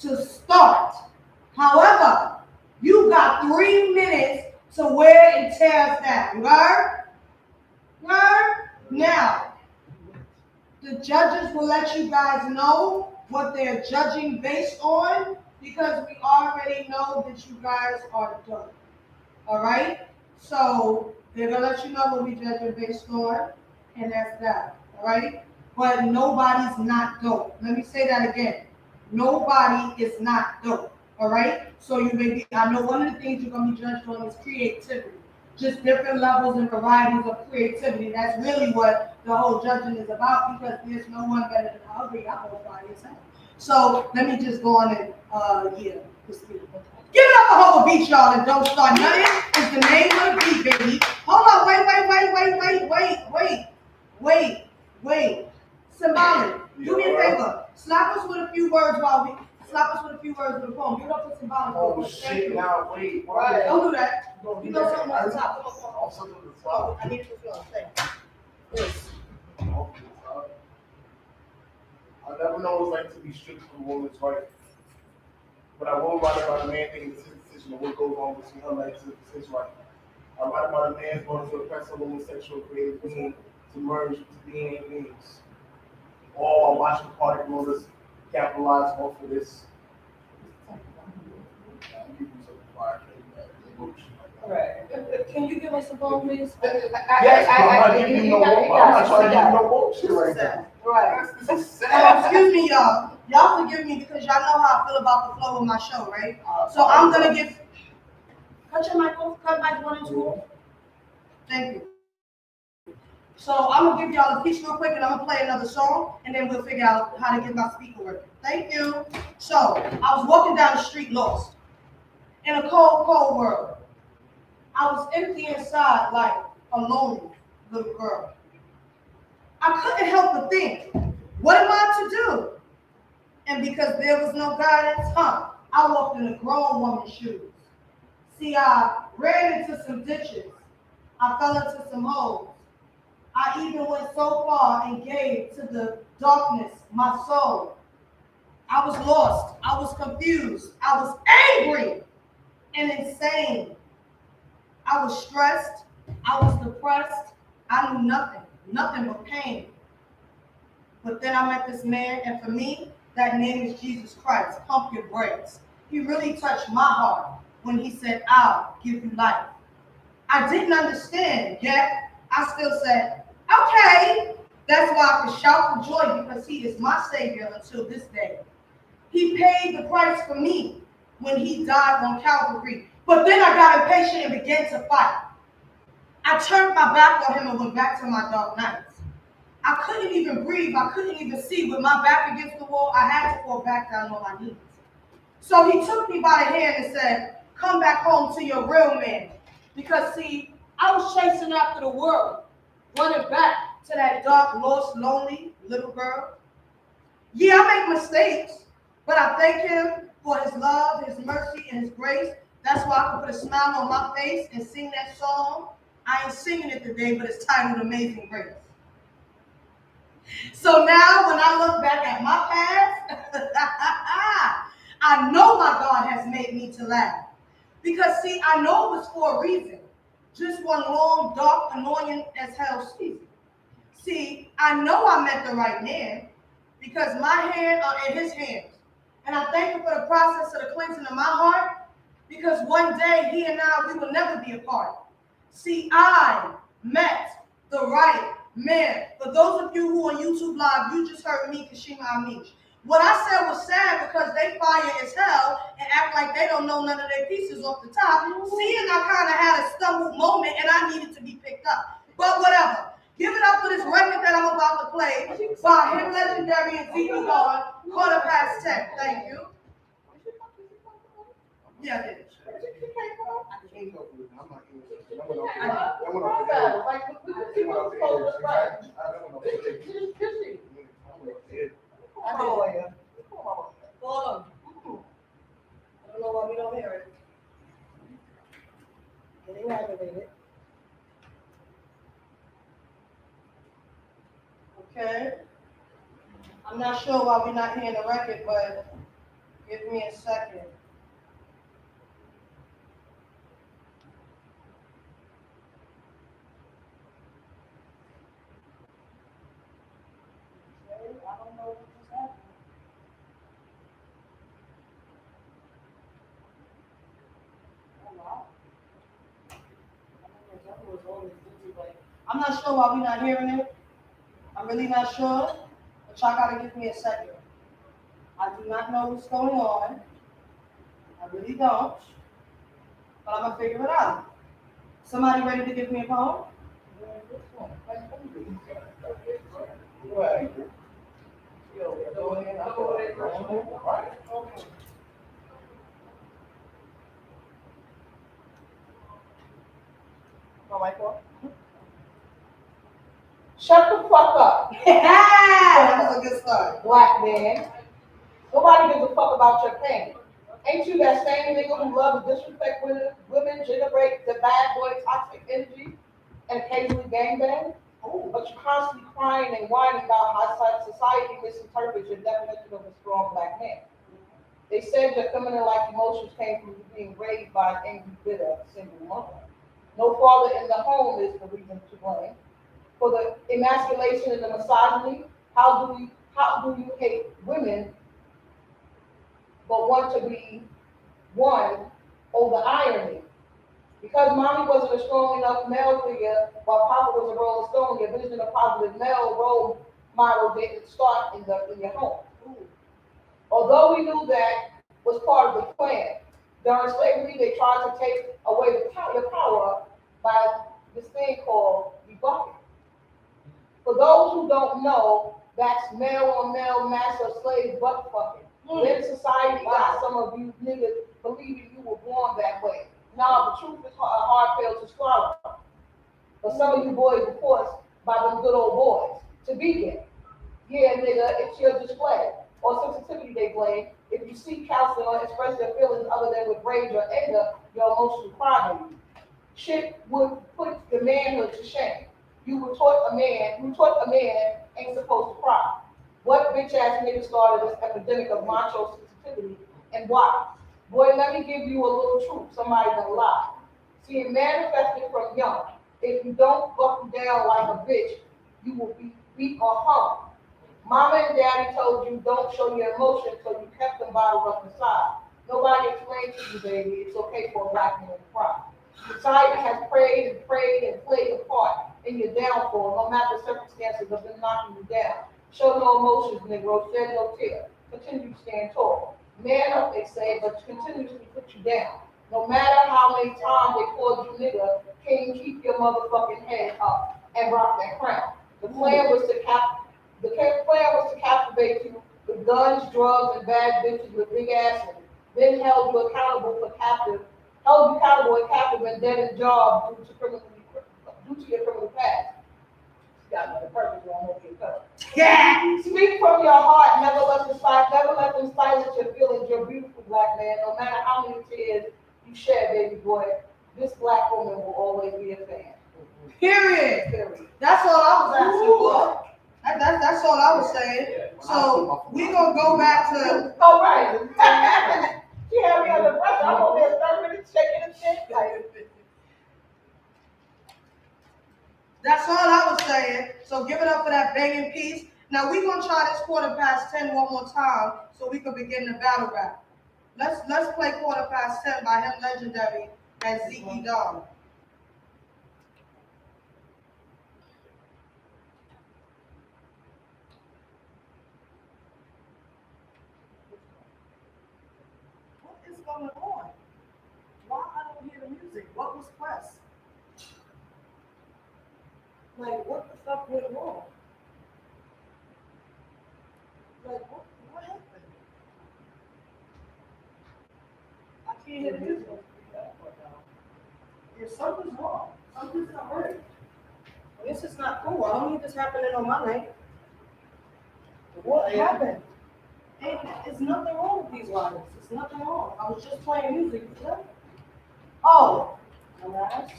to start. However, you got 3 minutes to wear and tears down. You heard? Heard? Now, the judges will let you guys know what they're judging based on because we already know that you guys are dope. All right? So they're gonna let you know what we judging based on, and that's that. All right? But nobody's not dope. Let me say that again. Nobody is not dope. All right? So you may be, I know one of the things you're gonna be judged on is creativity. Just different levels and varieties of creativity. That's really what the whole judging is about because there's no one better than the other. Y'all both by yourself. So let me just go on and give it up for Hobo Beach, y'all, and Don't Start Nothing is the name of the beat, baby. Hold on, wait. Symbolic, do me a favor. Slap us with a few words with a poem. Give it up for Symbolic. Oh shit! Now wait. Right. Don't do that. You know something on on the top. Come on. I need it to flow. Yes. I never know what it's like to be strict for a woman's right. But I will write about a man thinking it's his decision of what goes on between her legs and his right. I write about a man going to oppress a woman's sexual creative being to merge into being and beings. All while watching party promoters capitalize off of this. Right. Can you give us a poem, please? Yes, I'm not giving you no bullshit. I'm not trying to give you no bullshit right now. Right. This is sad. Excuse me, y'all. Y'all forgive me because y'all know how I feel about the flow of my show, right? So I'm gonna give. Cut your mic off. Cut mic 1 and 2. Thank you. So I'm gonna give y'all a piece real quick, and I'm gonna play another song, and then we'll figure out how to get my speaker working. Thank you. So I was walking down the street lost in a cold, cold world. I was empty inside like a lonely little girl. I couldn't help but think, what am I to do? And because there was no guidance, I walked in a grown woman's shoes. See, I ran into some ditches. I fell into some holes. I even went so far and gave to the darkness my soul. I was lost. I was confused. I was angry and insane. I was stressed. I was depressed. I knew nothing but pain. But then I met this man, and for me, that name is Jesus Christ. Pump your brakes. He really touched my heart when he said, I'll give you life. I didn't understand, yet I still said, okay. That's why I can shout for joy because he is my savior until this day. He paid the price for me when he died on Calvary. But then I got impatient and began to fight. I turned my back on him and went back to my dark nights. I couldn't even breathe. I couldn't even see. With my back against the wall, I had to fall back down on my knees. So he took me by the hand and said, come back home to your real man. Because see, I was chasing after the world, running back to that dark, lost, lonely little girl. Yeah, I make mistakes, but I thank him for his love, his mercy, and his grace. That's why I can put a smile on my face and sing that song. I ain't singing it today, but it's titled Amazing Grace. So now when I look back at my past, I know my God has made me to laugh. Because see, I know it was for a reason. Just one long, dark, annoying as hell season. See, I know I met the right man because my hands are in his hands. And I thank him for the process of the cleansing of my heart because one day he and I, we will never be apart. See, I met the right man. For those of you who on YouTube Live, you just heard me, Kashima Amish. What I said was sad because they fire as hell and act like they don't know none of their pieces off the top. Seeing I kind of had a stumbled moment and I needed to be picked up. But whatever. Give it up for this record that I'm about to play by him, legendary and Zeke Gone, 10:15. Thank you. Yeah, I did. Hold on. I don't know why we don't hear it. I'm not sure why we're not hearing the record, but give me a second. Okay, I don't know what just happened. Oh, wow. I'm not sure why we're not hearing it. I'm really not sure, but y'all gotta give me a second. I do not know what's going on. I really don't, but I'm gonna figure it out. Somebody ready to give me a poem? Right. Go ahead. Okay. My mic on? Shut the fuck up, That was a good start. black man. Nobody gives a fuck about your pain. Ain't you that same nigga who love to disrespect women, generate the bad boy toxic energy, and occasionally gangbang? But you're constantly crying and whining about how society misinterprets your definition of a strong black man. They said your feminine-like emotions came from you being raised by an angry, bitter, single mother. No father in the home is the reason to blame. For the emasculation and the misogyny, how do you hate women but want to be one over irony? Because mommy wasn't a strong enough male figure while Papa was a Rolling Stone, your vision of positive male role model didn't start in your home. Although we knew that was part of the plan, during slavery they tried to take away your power by this thing called rebuffing. For those who don't know, that's male on male master slave butt fucking. Then society got some of you niggas believing you were born that way. Now the truth is a hard pill to swallow. But some of you boys were forced by them good old boys to be gay. Yeah, nigga, it's your display or sensitivity they blame. If you seek counseling or express your feelings other than with rage or anger, your emotional crying, shit would put the manhood to shame. You taught a man ain't supposed to cry. What bitch ass nigga started this epidemic of macho sensitivity and why? Boy, let me give you a little truth. Somebody done lied. See, it manifested from young. If you don't buckle down like a bitch, you will be beat or hung. Mama and daddy told you don't show your emotions, so you kept them bottled up inside. Nobody explained to you, baby, it's okay for a black man to cry. Society has prayed and prayed and played a part in your downfall, no matter the circumstances of them knocking you down. Show no emotions, Negro, shed no tear. Continue to stand tall. Man up, they say, but continuously put you down. No matter how many times they called you nigga, can you keep your motherfucking head up and rock that crown? The plan was to captivate you with guns, drugs, and bad bitches with big asses. Then held you accountable and captive and dead in job due to your criminal past. Got another person who won't get cut. Yeah. Speak from your heart. Never let them silence your feelings. You're beautiful, black man. No matter how many tears you shed, baby boy, this black woman will always be a fan. Period. That's all I was asking for. That's all I was saying. So we gonna go back to. All right. She had me under pressure. I'm over there 30 minutes checking the shit. Like, That's all I was saying. So give it up for that banging piece. Now we gonna try this 10:15 one more time so we can begin the battle rap. Let's play 10:15 by him legendary and Zeke Dog. What is going on? Why I don't hear the music? What was pressed? Like what the fuck went wrong? Like what happened? I can't hear the music. Yeah, something's wrong. Something's not right. This is not cool. I don't need this happening on my night. What happened? Hey, there's nothing wrong with these wires. There's nothing wrong. I was just playing music. Oh, alas.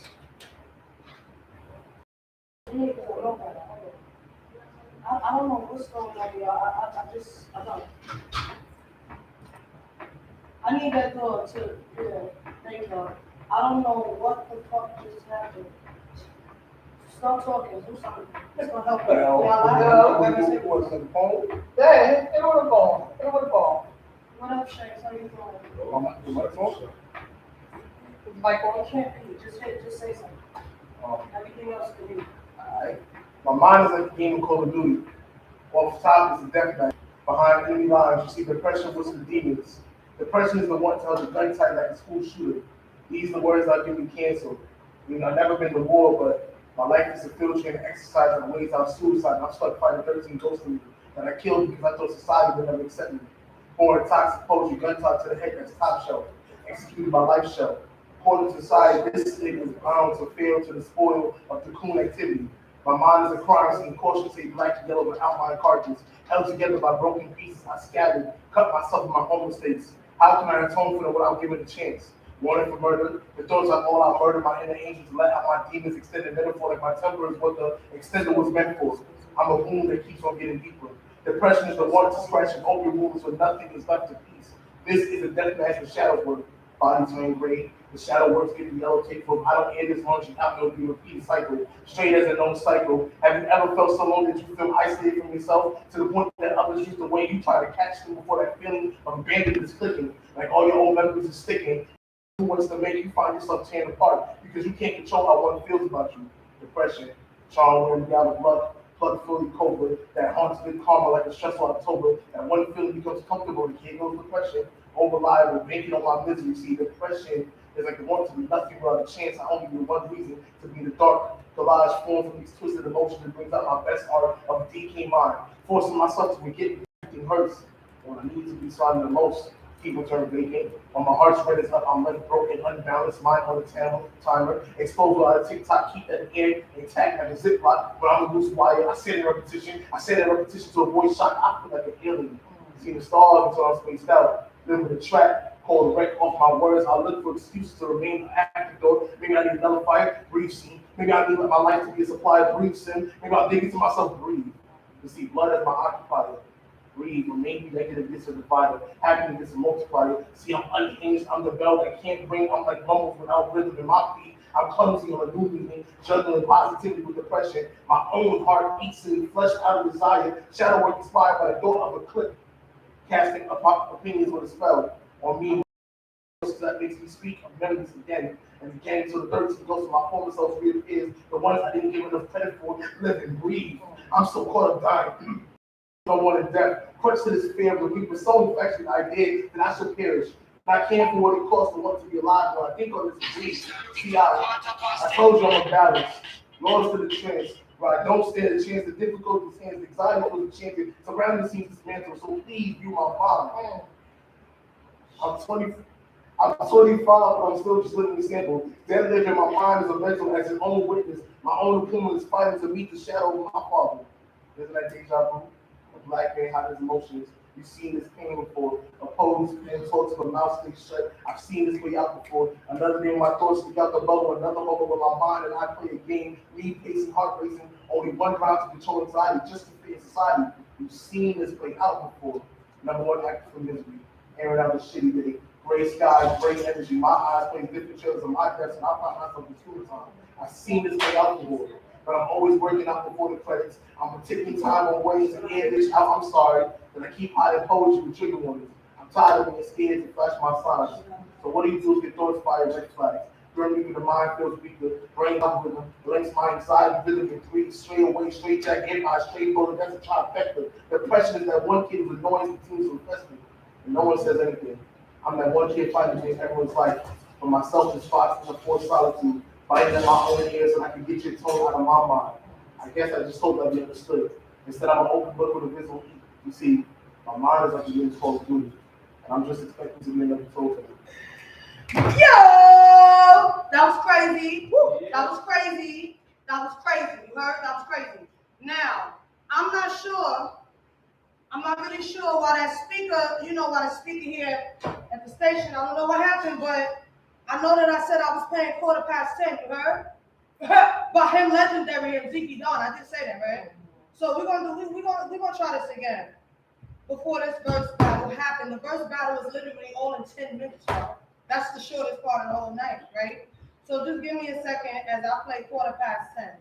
I don't know what's going on, y'all. I don't. I need that door too. Yeah, there you go. I don't know what the fuck just happened. Stop talking, do something. It's gonna help you. Well, let me see what's in the phone. Hey, get on the phone, get on the phone. What up, Shanks? How you doing? My phone? Mic I on? can't read. Just say something. Everything else can read. Alright. My mind is like a game of Call of Duty. Off the top is the death match. Behind enemy lines, you see depression with some demons. Depression is the one to hold the gun tight like a school shooter. These are the words I've given canceled. I mean, I've never been to war, but my life is a field training exercise that weighs out suicide. And I'm stuck fighting 13 ghosts in me that I killed because I thought society would never accept me. Born toxic poetry, gun talk to the head, that's top shelf. Executed by life shelf. According to society, this nigga is bound to fail to the spoil of cocoon activity. My mind is a crime scene, caution say black and yellow with outline cartridges, held together by broken pieces. I scattered, cut myself in my own mistakes. How can I atone for them without giving a chance? Wanted for murder, the thoughts I all out murder my inner angels, let out my demons, extended metaphor like my temper is what the extender was meant for. I'm a wound that keeps on getting deeper. Depression is the one to scratch and open wounds so nothing is left in peace. This is a death match with shadow work. Bodies are engraved. The shadow works get the yellow tape from I don't end this launching out no be repeated cycle. Straight as a known cycle. Have you ever felt so long that you feel isolated from yourself to the point that others use the way you try to catch them before that feeling of abandonment is clicking? Like all your old memories are sticking. Who wants to make you find yourself tearing apart because you can't control how one feels about you? Depression, charm wearing down the blood fully cobra that haunts good karma like a stressful October. That one feeling becomes comfortable. The kid goes depression, over reliable, banking on my misery. See, depression is like the one to be nothing without a chance. I only need one reason to be in the dark. Collage formed from these twisted emotions that brings out my best art of a decaying mind, forcing myself to forget everything hurts. When I need to be silent the most, people turn vacant. When my heart's red is up, I'm left broken, unbalanced, mind on the timer. Exposed by a TikTok, keep that air intact like a ziplock. When I'm a loose wire, I say that repetition. I say that repetition to avoid shock. I feel like an alien. See the stars until I'm spaced out. Live with a track, called wreck off my words. I look for excuses to remain active though. Maybe I need to nullify it, breathe scene. Maybe I need my life to be a supply of breathe sin. Maybe I'll dig into myself, breathe. You see, blood as my occupier. Breathe, or maybe negative gets a divider, happiness gets a multiplier. See, I'm unhinged, I'm the bell that can't ring, I'm like mumbles without rhythm in my feet. I'm clumsy on a new evening, juggling positivity with depression. My own heart beats in flesh out of desire. Shadow work inspired by the thought of a clip, casting up my opinions with a spell on me. That makes me speak of memories again and again until the 13 ghosts of my former self reappears. The ones I didn't give enough credit for, live and breathe. I'm so caught up dying. I wanted death, crushed to this fear of we were so infected I did that I should perish. And I can't for what it costs to want to be alive. When I think on this disease, see I told you I'm a balance, lost to the trance. Where I don't stand a chance, the difficulties hands, the anxiety for the champion, surrounding seems dismantled. So please view my mind. I'm 20. I'm 25, but I'm still just living the sample. Dead living in my mind is a mental as his own witness. My own opinion is fighting to meet the shadow of my father. Isn't that deja vu? A black man had his emotions. You've seen this pain before. Opposed and talks of a mouth stick shut. I've seen this play out before. Another day my thoughts stick out the bubble, another bubble with my mind, and I play a game. Me pacing, heart racing, only one ground to control anxiety, just to fit in society. You've seen this play out before. Number one act for misery. Airing out a shitty day. Gray skies, gray energy. My eyes play different shows on my desk, and I find myself in school time. I've seen this play out before, but I'm always working out before the credits. I'm taking time on ways to air this out. I'm sorry that I keep hiding poetry with trigger warnings. I'm tired of being scared to flash my signs. So what do you do if your thoughts fire red flags? Burn me when the mind feels weaker, brain algorithm, links my anxiety, rhythm, and three, straight away, straight jack, hip hop, straight forward, that's a trifecta. Depression is that one kid who's annoying continues to infest me, and no one says anything. I'm that one kid fighting against everyone's life. For myself, it's spots in the forced solitude, fighting in my own ears so I can get your tone out of my mind. I guess I just hope that you understood. Instead, I'm an open book with a visual. You see, my mind is like a game Call of Duty, and I'm just expecting to be another token. Yo! That was crazy. Woo. That was crazy. That was crazy. You heard? That was crazy. Now, I'm not really sure why that speaker here at the station, I don't know what happened, but I know that I said I was paying 10:15, you heard? By him legendary and Zeke Dawn. I did say that, right? So we're gonna try this again. Before this verse battle happened, the verse battle was literally all in 10 minutes, y'all. That's the shortest part of the whole night, right? So just give me a second as I play Quarter Past 10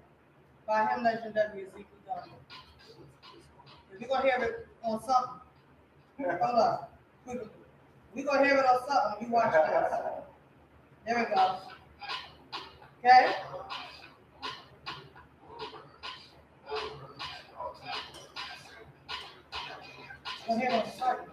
by him legendary Ezekiel Dunn. You're gonna hear it on something. Hold up. We're gonna hear it on something. You watch this. There we go. Okay? We'll hear it on something.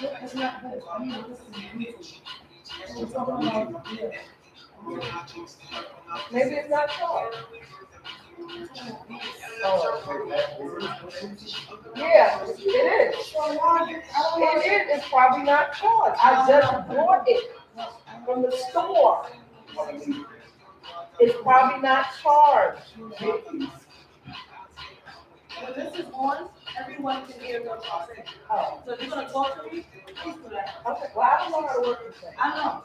It's not good. I mean, this is maybe it's not short. Yeah, it is. It is. It's probably not charged. I just bought it from the store. It's probably not charged. When this is on, everyone can hear what y'all saying. Oh, So if you're gonna talk to me, please do that. okay. Well, I don't know how to work this thing. I know.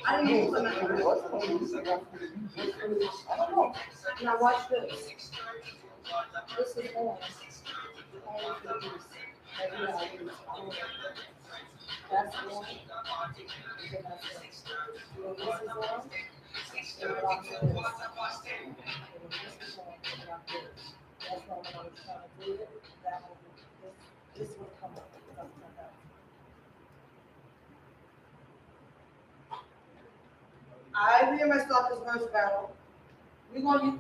I didn't use nothing. Now watch this. This is on. That's on. This will come up. I hear myself this verse battle. We're gonna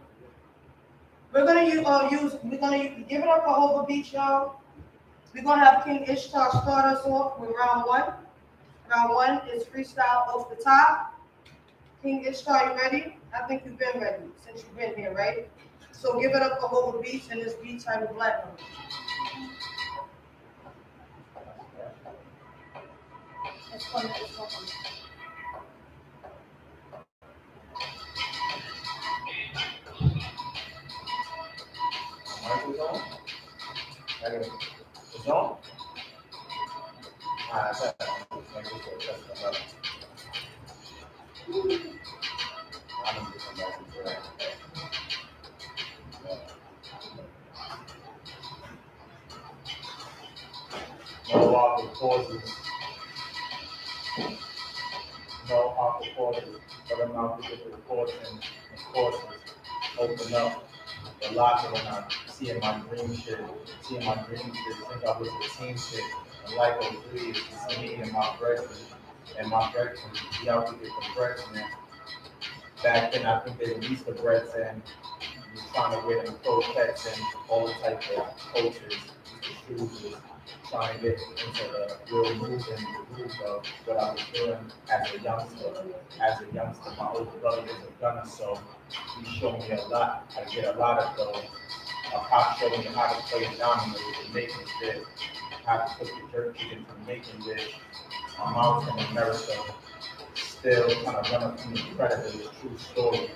give it up for Hova Beach, y'all. We're gonna have King Ishtar start us off with round one. Round one is freestyle off the top. King Ishtar, you ready? I think you've been ready since you've been here, right? So give it up for Hova Beach and this beat titled Black Woman. It's fun. Mic is on? It's on? Alright, that's I'm gonna come back to that. No awkward pauses. No awkward pauses. But I'm out to get the portion of courses. Open up the locker when I see in my dream shit. Think I was a team shit. And like 03 is to see me and my breakfast. And my breakfast, we out to get the breakfast in. Back then, I think they released the breads and was trying to wear them croquettes and all the type of coaches, the shoes, trying to get into the real move and the groove of what I was doing as a youngster. As a youngster, my older brother was a gunner, so he showed me a lot. I get a lot of those. Pop showed me how to play a domino with the making dish, how to cook the jerk chicken from making dish. My mom's from America, still kind of running from the predators, true story.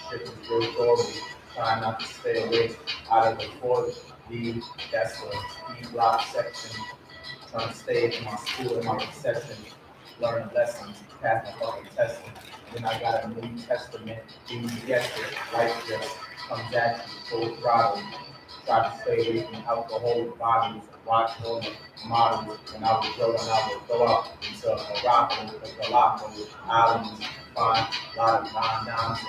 Shit is real gory, trying not to stay away out of the 4D, that's the B block section. Trying to stay in my school, in my reception, learn lessons, pass my fucking testing. Then I got a New Testament, you get it, life just comes at you, full throttle. Try to stay away from alcohol, bottles, watch all the models. When I was growing, I would go out into Morocco, the Galapagos Islands, find a lot of non-downs,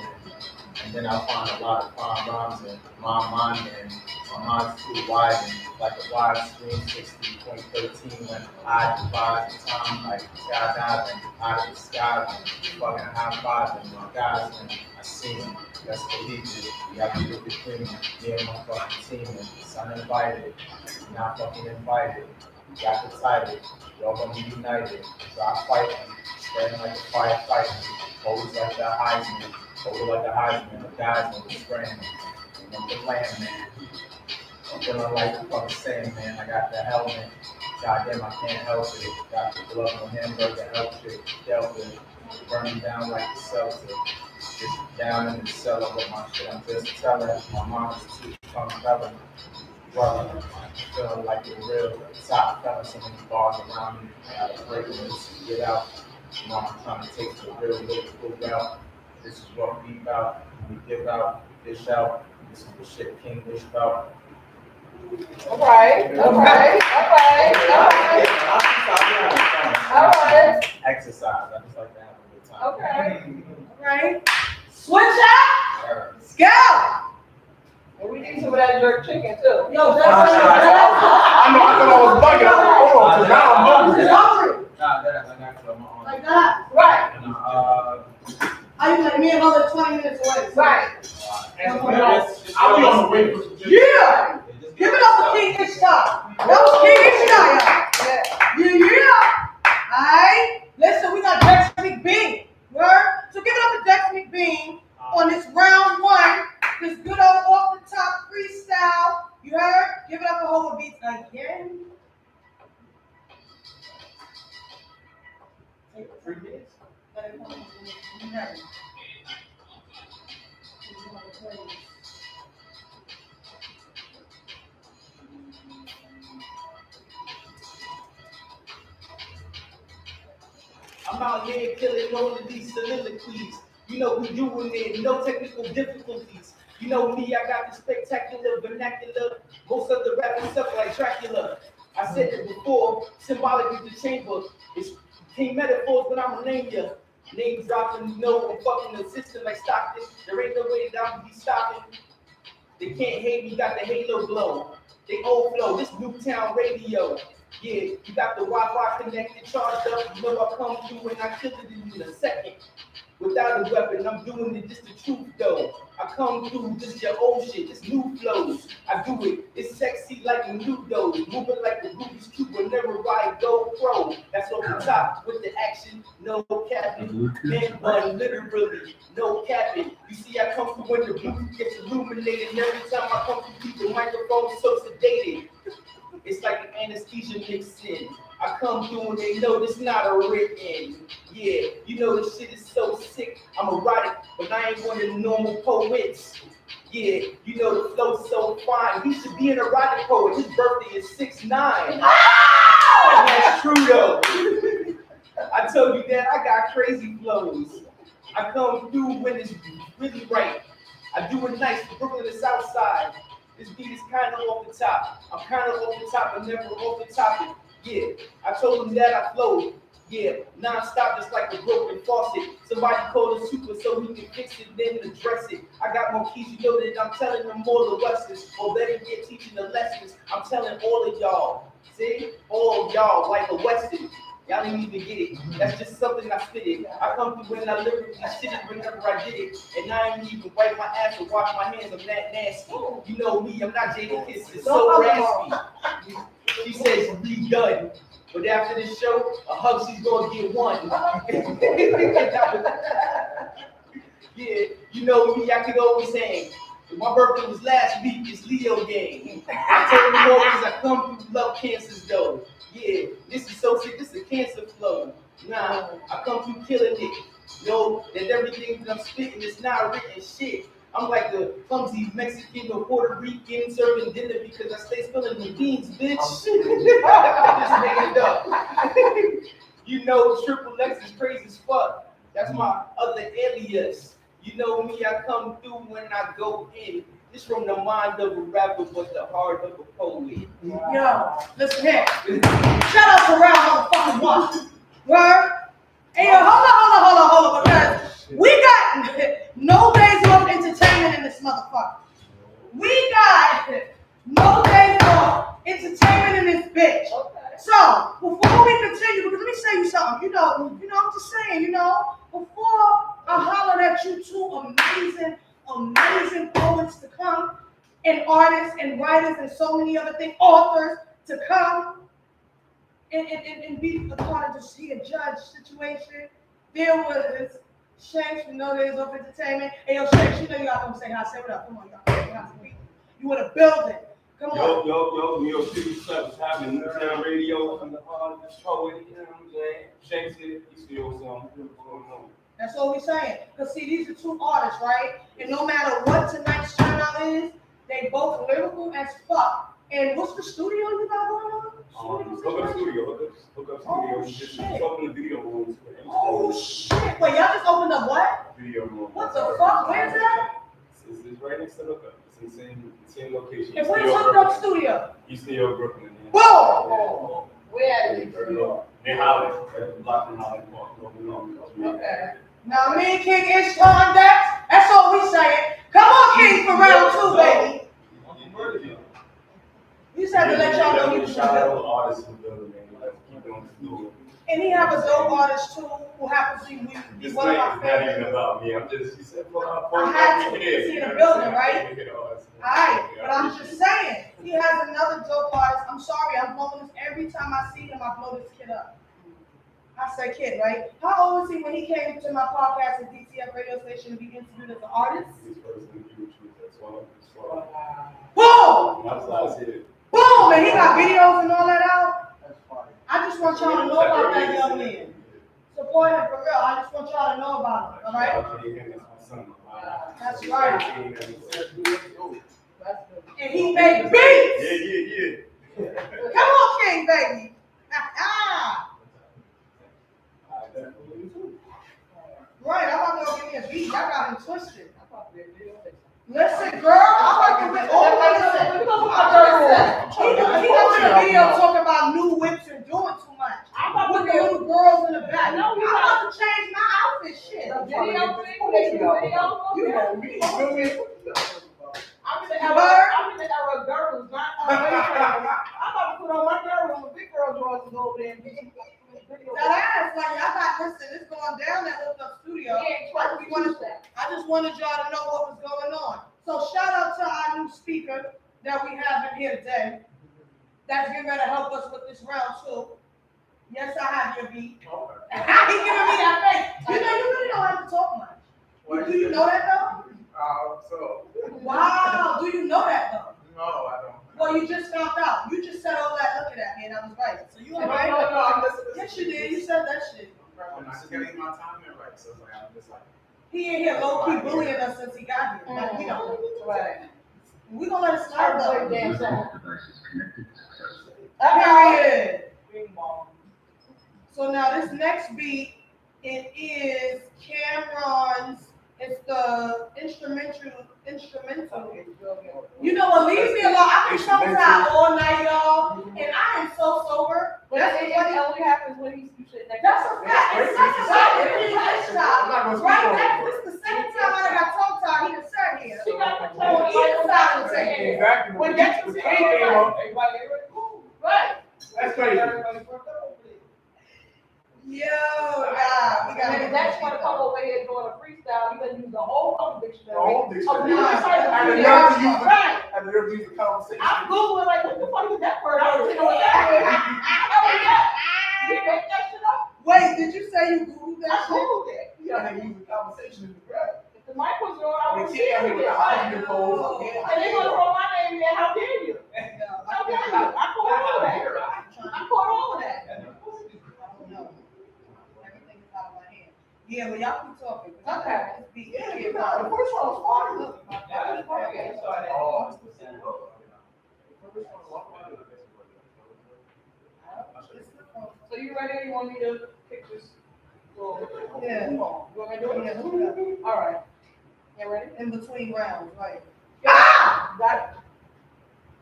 and then I find a lot of fine rhymes in my mind, and my mind's too wide, and like a wide screen 60.13 when I divide the time like skydiving out of the sky, fucking high five and my guys, and I see them. That's what he did. We got to get the cream. Me and my fucking team. And son invited. Not fucking invited. We got the title. Y'all gonna be united. So I fight him. Standing like a firefighter. Always like the Heisman. Always like the Heisman. The guys know the screaming. And I'm the land man. I'm feeling like the fucking same man. I got the helmet. Goddamn, I can't help it. Got the glove on hamburger, help it, dealt with. Burning down like the Celtic. Just down in the cellar with my shit. I'm just telling my mom is too compelling. Brother, I'm feeling like the real top fella. Some of these bars around me. I gotta break this, get out. You know, I'm trying to take the real lyrical route. This is what we about. We give out, dish out. This is the shit King wish about. All right. Exercise. I just like to have a good time. Okay. Right? Switch out. Yeah. Scout. And we need some of that jerk chicken too. Yo, that's I thought I was bugging. I was like, hold on, 'cause now I'm hungry. hungry. Nah, that I got you on my own. Like that. Right. And, I was like, me another 20 minutes away. Right. I'll be on the way for some chicken. Yeah. Give it up for King Ishtar. That was King Ishtar. Yeah. Alright. Listen, we got Dex McBean. Word? So give it up for Dex McBean on this round one. This good old off the top freestyle. You heard? Give it up for Homer Beats again. 3 minutes. I'm out here killing all of these soliloquies. You know we doing it, no technical difficulties. You know me, I got the spectacular vernacular. Most of the rappers suck like Dracula. I said it before, symbolic is the chamber. It's king metaphors, but I'ma name ya. Name dropping, you know I'm fucking the system like Stockton. There ain't no way that I'm be stopping. They can't hate me, got the halo glow. They old flow, this Newtown radio. Yeah, you got the Wi-Fi connected, charged up. You know I come through and I kill it in a second. Without a weapon, I'm doing it just the truth though. I come through just your old shit, just new flows. I do it, it's sexy like a new dough. Moving like a Rubik's Cube whenever I go pro. That's off the top with the action, no capping. Man bun, literally, no capping. You see, I come through when the booth gets illuminated. And every time I come through, people microphone so sedated. It's like an anesthesia mixed in. I come through and they know this not a written. Yeah, you know this shit is so sick. I'm erotic, but I ain't one of the normal poets. Yeah, you know the flow's so fine. He should be an erotic poet. His birthday is 6'9". That's true though. I told you that I got crazy flows. I come through when it's really right. I do it nice for Brooklyn and South Side. This beat is kind of off the top. I'm kind of off the top and never off the topic. Yeah, I told him that I flowed. Yeah, non-stop just like a broken faucet. Somebody call a super so he can fix it, then address it. I got more keys, you know that I'm telling them all the lessons. Or better yet, teaching the lessons. I'm telling all of y'all. See? All of y'all like a Western. Y'all didn't even get it. That's just something I spit it. I come through when I lyrically shit it whenever I did it. And I ain't even wipe my ass or wash my hands. I'm that nasty. You know me, I'm not Jada Kiss. It's so raspy. She says we done. But after this show, a hug she's gonna get one. Yeah, you know me, I could always hang. If my birthday was last week, it's Leo game. I told them always I come through love cancers though. Yeah, this is so sick, this is a cancer flow. Nah, I come through killing it. Know that everything that I'm spitting is not written shit. I'm like the clumsy Mexican or Puerto Rican serving dinner because I stay spilling the beans, bitch. Just made it up. You know, Triple X is crazy as fuck. That's my other alias. You know me, I come through when I go in. It's from the mind of a rapper, but the heart of a poet. Yo, listen here. Shout out to round motherfucking one. Word? Hey, yo, hold on, because we got no days off entertainment in this motherfucker. We got no days off entertainment in this bitch. So, before we continue, because let me say you something, you know, I'm just saying, before I holler at you two amazing, amazing poets to come, and artists and writers and so many other things, authors to come and be a part of the judge situation. There was Shanks from No Days of Entertainment. Hey, yo, Shanks, you know you got to come say hi. Say what up. Come on, y'all. Say hi to people. You in a building. Come on. Yo, New York City stuff is happening. Newtown Radio, I'm the poet, you know what I'm saying? Shanks here, you still something. That's all we're saying. Because, see, these are two artists, right? And no matter what tonight's turnout is, they both lyrical as fuck. And what's the studio you got going on? Hook up studio. Oh, Just shit. open the video rooms. Oh, shit. Wait, y'all just opened up what? Video room. What the fuck? Where's that? It's right next to Hookup. It's in the same location. And where's Hooked Up Studio? East New York, Brooklyn. Boom! Where is it? Near Holland. Block in Holland Park. Okay. Now, me and King Ish time that's all we saying. Come on, King, for round two, baby. You just have to let y'all know you Shout out to artists in the building, man. Let's keep doing this. And he have a dope artist too, who happens to be This one of night my is not even favorites. about me. I'm just, you said, I had to. It's in the building, right? Alright, but I'm just saying, he has another dope artist. I'm sorry, I'm blowing this every time I see him, I blow this kid up. I say kid, right? How old was he when he came to my podcast at DTF radio station to be interviewed as an artist? Boom! Boom! And he got videos and all that out. I just want y'all to know about that young man. Support him for real. I just want y'all to know about him, all right? That's right. And he made beats! Yeah. Come on, King, baby! Right, I'm about to go give me a beat. Y'all got him twisted. Listen, girl, I'm about to get all He was in a video talking about new whips and doing too much. I'm about to get little girls in the back. No, I'm about to change my outfit. Shit. The video thing? You know me. I'm in the era of girls, not I'm about to put on my girl on the big girl drawers and go over there and get That ass, like y'all got listen, it's going down at Hooked Up Studio. I just wanted y'all to know what was going on. So shout out to our new speaker that we have in here today. That's getting ready to help us with this round two. Yes, I have your beat. He giving me that face. You know, you really don't have to talk much. Do you know that though? Wow, do you know that though? No, I don't. Well, you just found out. You just said all that looking at me and I was right. So you all right? No, I'm listening. Yes, you did. You said that shit. I'm not getting my timing right, so it's like, I'm just like. He in here low-key bullying us since he got here. Like, we don't. Right. We gonna let it slide though. Damn song. Period. So now this next beat, it is Cameron's. It's the instrumental. You know what? Leave me alone. I've been tongue-tied all night, y'all, and I am so sober. That's what only happens when you sit next. That's a fact. It's such a fact. It's this time. Right now, this is the second time I got tongue-tied. He done sat here. She got the On either side of the table. Exactly. When that's the came up, everybody cool. Right. That's crazy. Yo, nah, we got And that's why to come over here doing a freestyle, you gotta use the whole fucking dictionary. The whole dictionary. And And the nerve to use the conversation. I'm Googling like, what the fuck is that word? I don't know what that is. You make that shit up? Wait, did you say you Googled I that shit? Googled it. You gotta use the conversation in the crowd. If the mic was on, I would They see can't it. with the audio polls. And they gonna throw my name in there, how dare you? How dare you? I caught all of that. I caught all of that. Everything is out of my hand. Yeah, well, y'all keep talking. Okay. Yeah, The first one was fun. So you ready? You want me to pick this? Yeah. You want me to do it? Yeah. All right. You ready? In between rounds, right? Got it.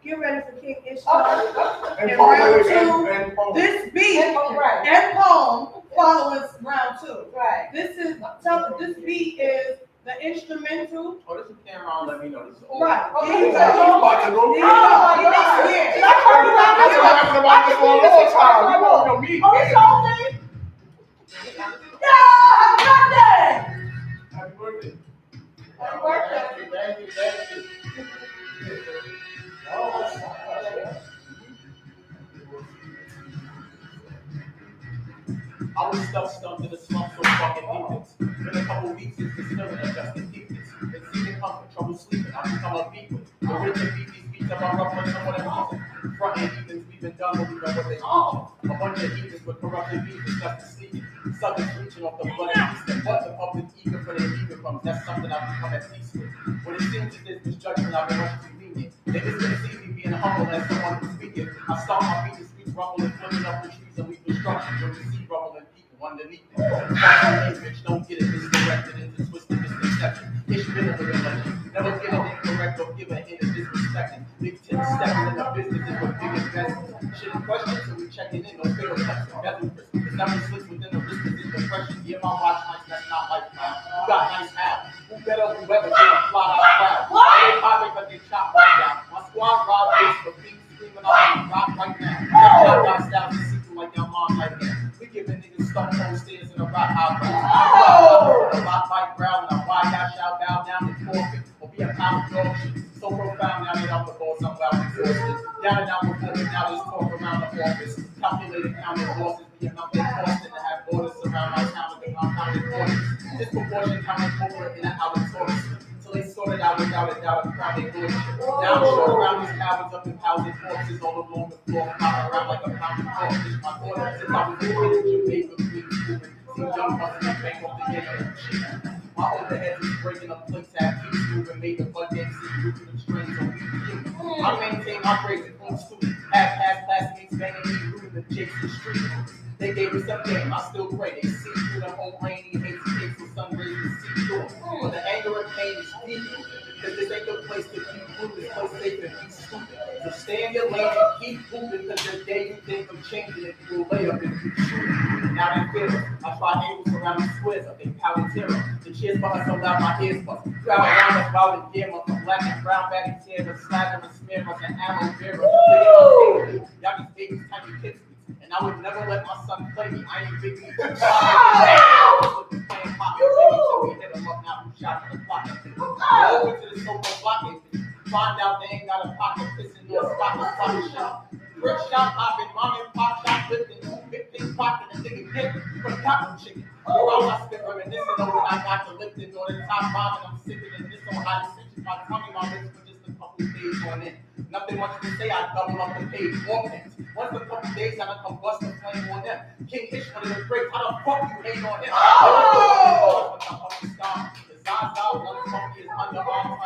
Get ready for King Ish. And And poem, round two, and poem. this beat Right. and poem follows round two. Right. This beat is the instrumental. Oh, this is Cameron, let me know. This is Right. Oh, Here you he's go. about to go. Here you go. He needs to hear. I've been rapping about this for a long time. You don't know me. Oh, it's all day? Yeah, happy birthday! Happy birthday. Happy birthday. I was stuck in the slump so fucking deep. In a couple weeks, it's still an adjusted deepness. It's seeking comfort, trouble sleeping. I become a beeper. The way to beat these beats up, I rough on someone else. Front-end heathens, we've been done what we know what they are. A bunch of heathens with corrupted beats, disgusted sleeping. Subjects reaching off the blood and beast. And what the public eager for their eager from. That's something I've become at peace with. When it seems that there's misjudgment, I've been rushing convenient. They just didn't see me being humble as someone who's speaking. I start my feet, the streets rumble and flipping up the trees and leave destruction. When you see rubble and people underneath it. Fucking bitch, don't get it misdirected into twisted misconception. It's been a legend. Never get it incorrect or give a hint of disrespecting. Big 10 stepping in the business is what big investment. Shouldn't question till we checking in, no fatal cuts and bezel crisp. It's never slips within the wrist is depression. Yeah, my watch nice, that's not life now. You got nice abs. Who better, whoever get a fly out crowd. They popping but they chop right down. My squad rob this for things screaming out on rock right now. Shot got styles and see through like your mom right now. We giving niggas stone cold stairs in a rock high road. A lot like ground and a wide I shall bow down and forfeit. Or be a pound of dog shit. So profound now that I'm the boss, I'm loud and exhausted. Down and out before me, now there's talk around the office. Calculated counting losses, the amount they costing to have borders surround my town with the compounded quarters. Disproportion counting corporate in an outer tourist. So they sorted out without a doubt and crown their bullshit. Now I'm sure around these cowards up in housing corpses all along the floor, flopping around like a pound of corpse. It's my order since I was a kid in Jamaica, Queens, moving. See young bucks and bank off the game. My overhead is breaking up plates, have keys moving, made the bud game see moving the strings on me. I maintain my grades in clean student. Half past classmates banging me, rooting the jakes in the street. They gave us a game, I still pray. They see through the whole rainy, hazy cakes with sun rays and see through it. But the anger and pain is deep. Cause this ain't the place to keep moving, this place safe and be stupid. So stay in your lane and keep moving, cause the day you think of changing it, you'll lay up and keep shooting. Now they feel it. I try angles around the squares up in power terror. The cheers for us so loud my ears bust. Crowd around us about and damn us, the black and brown batting tears, the slap and smear us and aloe vera. Y'all just babies, tiny kids. And I would never let my son play me. I ain't big me. We hit him up now, we shot in the block. Go over to the so-called block. Find out they ain't got a pocket pissing no spot shop. Brick shop hopping, mom and pop shop lifting, 2 big things popping, and nigga get from cotton chicken. Around I spit reminiscing on when I got to lifting or the top bombing. I'm sicker than this on how to stitch my tummy, my lips for just a couple days on it. Nothing much to say, I double up the page, more things. Once a couple days, I come bust a flame on them. King Hitch one of the greats, how the fuck you hate on him? The Zaza, one funky is underarm.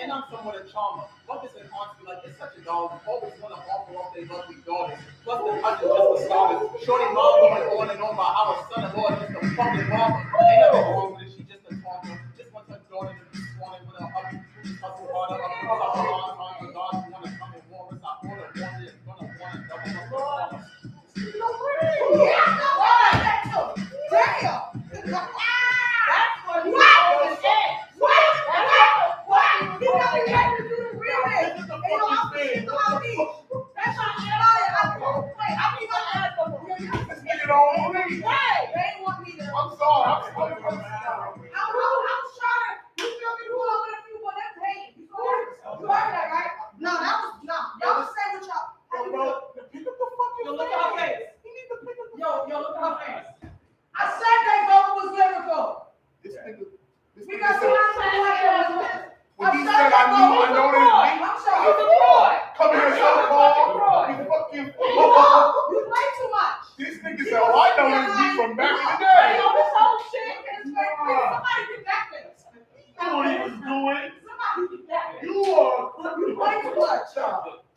And I'm somewhat a charmer. Mothers and aunts be like, it's such a dog. Always want to offer up their lovely daughters. Plus the cousin just for starters. Shorty mom going on and on about how her son-in-law is just a fucking barber. Ain't nothing wrong with it, she just a talker. Just wants her daughter to be sworn with her hubby. Hustle harder, up the top of our arms, the dogs who want to come and warm us. I order one that's gonna want to double up the water. That's what you always say. When he said I know this beat, come here, so-called, you fucking You play too much. This nigga said, oh, I know this beat from back in the day. This whole shit is somebody get back there. You know what he was doing. Somebody get back there. You are. You play too much.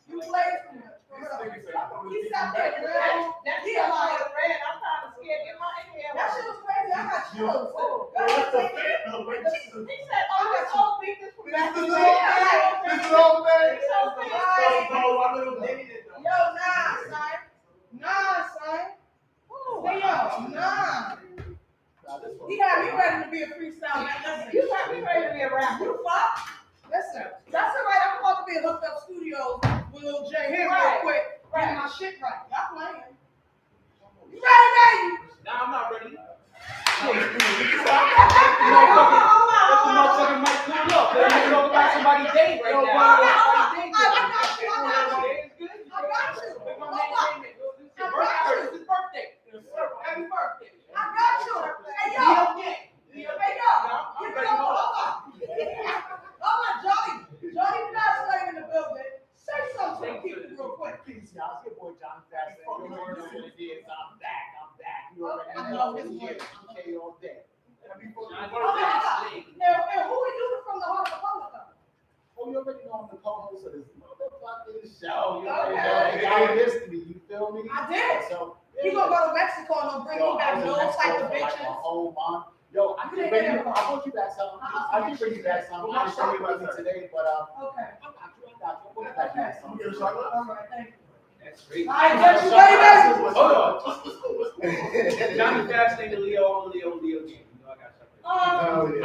You play too much. This nigga said, I know this He beat sat from there back in the and day. That shit was red. I'm kind of scared. Get my hair. that shit was crazy. I got chills. That's a fan of it. He said, oh, this whole beat is from back in the This day. is all day. This whole thing is Yo, nah, son. Nah, son. Hey, yo, nah. He had me ready to be a freestyle man. Listen, You got me ready to be a rapper. you fuck. Listen, that's all right. I'm about to be in hooked up studios with Lil J here real quick. Getting my shit right. Y'all playing. You ready, baby? Nah, I'm not ready. Motherfucking mic cool up. They're talking about somebody's day right now. I got you. I got you. It's good. I got you. It's his birthday. Happy already I know. know his Yeah, voice. PK all day. Johnny Okay, Jackson. and who are you from the Heart of the Public? Oh, you already know I'm the co-host of this motherfucking show. You already Okay. know. Y'all missed me. You feel me? I did. So, He gonna go to Mexico and don't bring me back no type of like a bitches. whole month. Yo, I can bring you. I brought you back some. I can bring you back some. I'm not sure about it today, but Okay. I got you. I'll bring you back some. All right, thank you. That's crazy. All right, get you ready, baby. Hold on. Johnny Jackson, the Leo game. You know I got something. I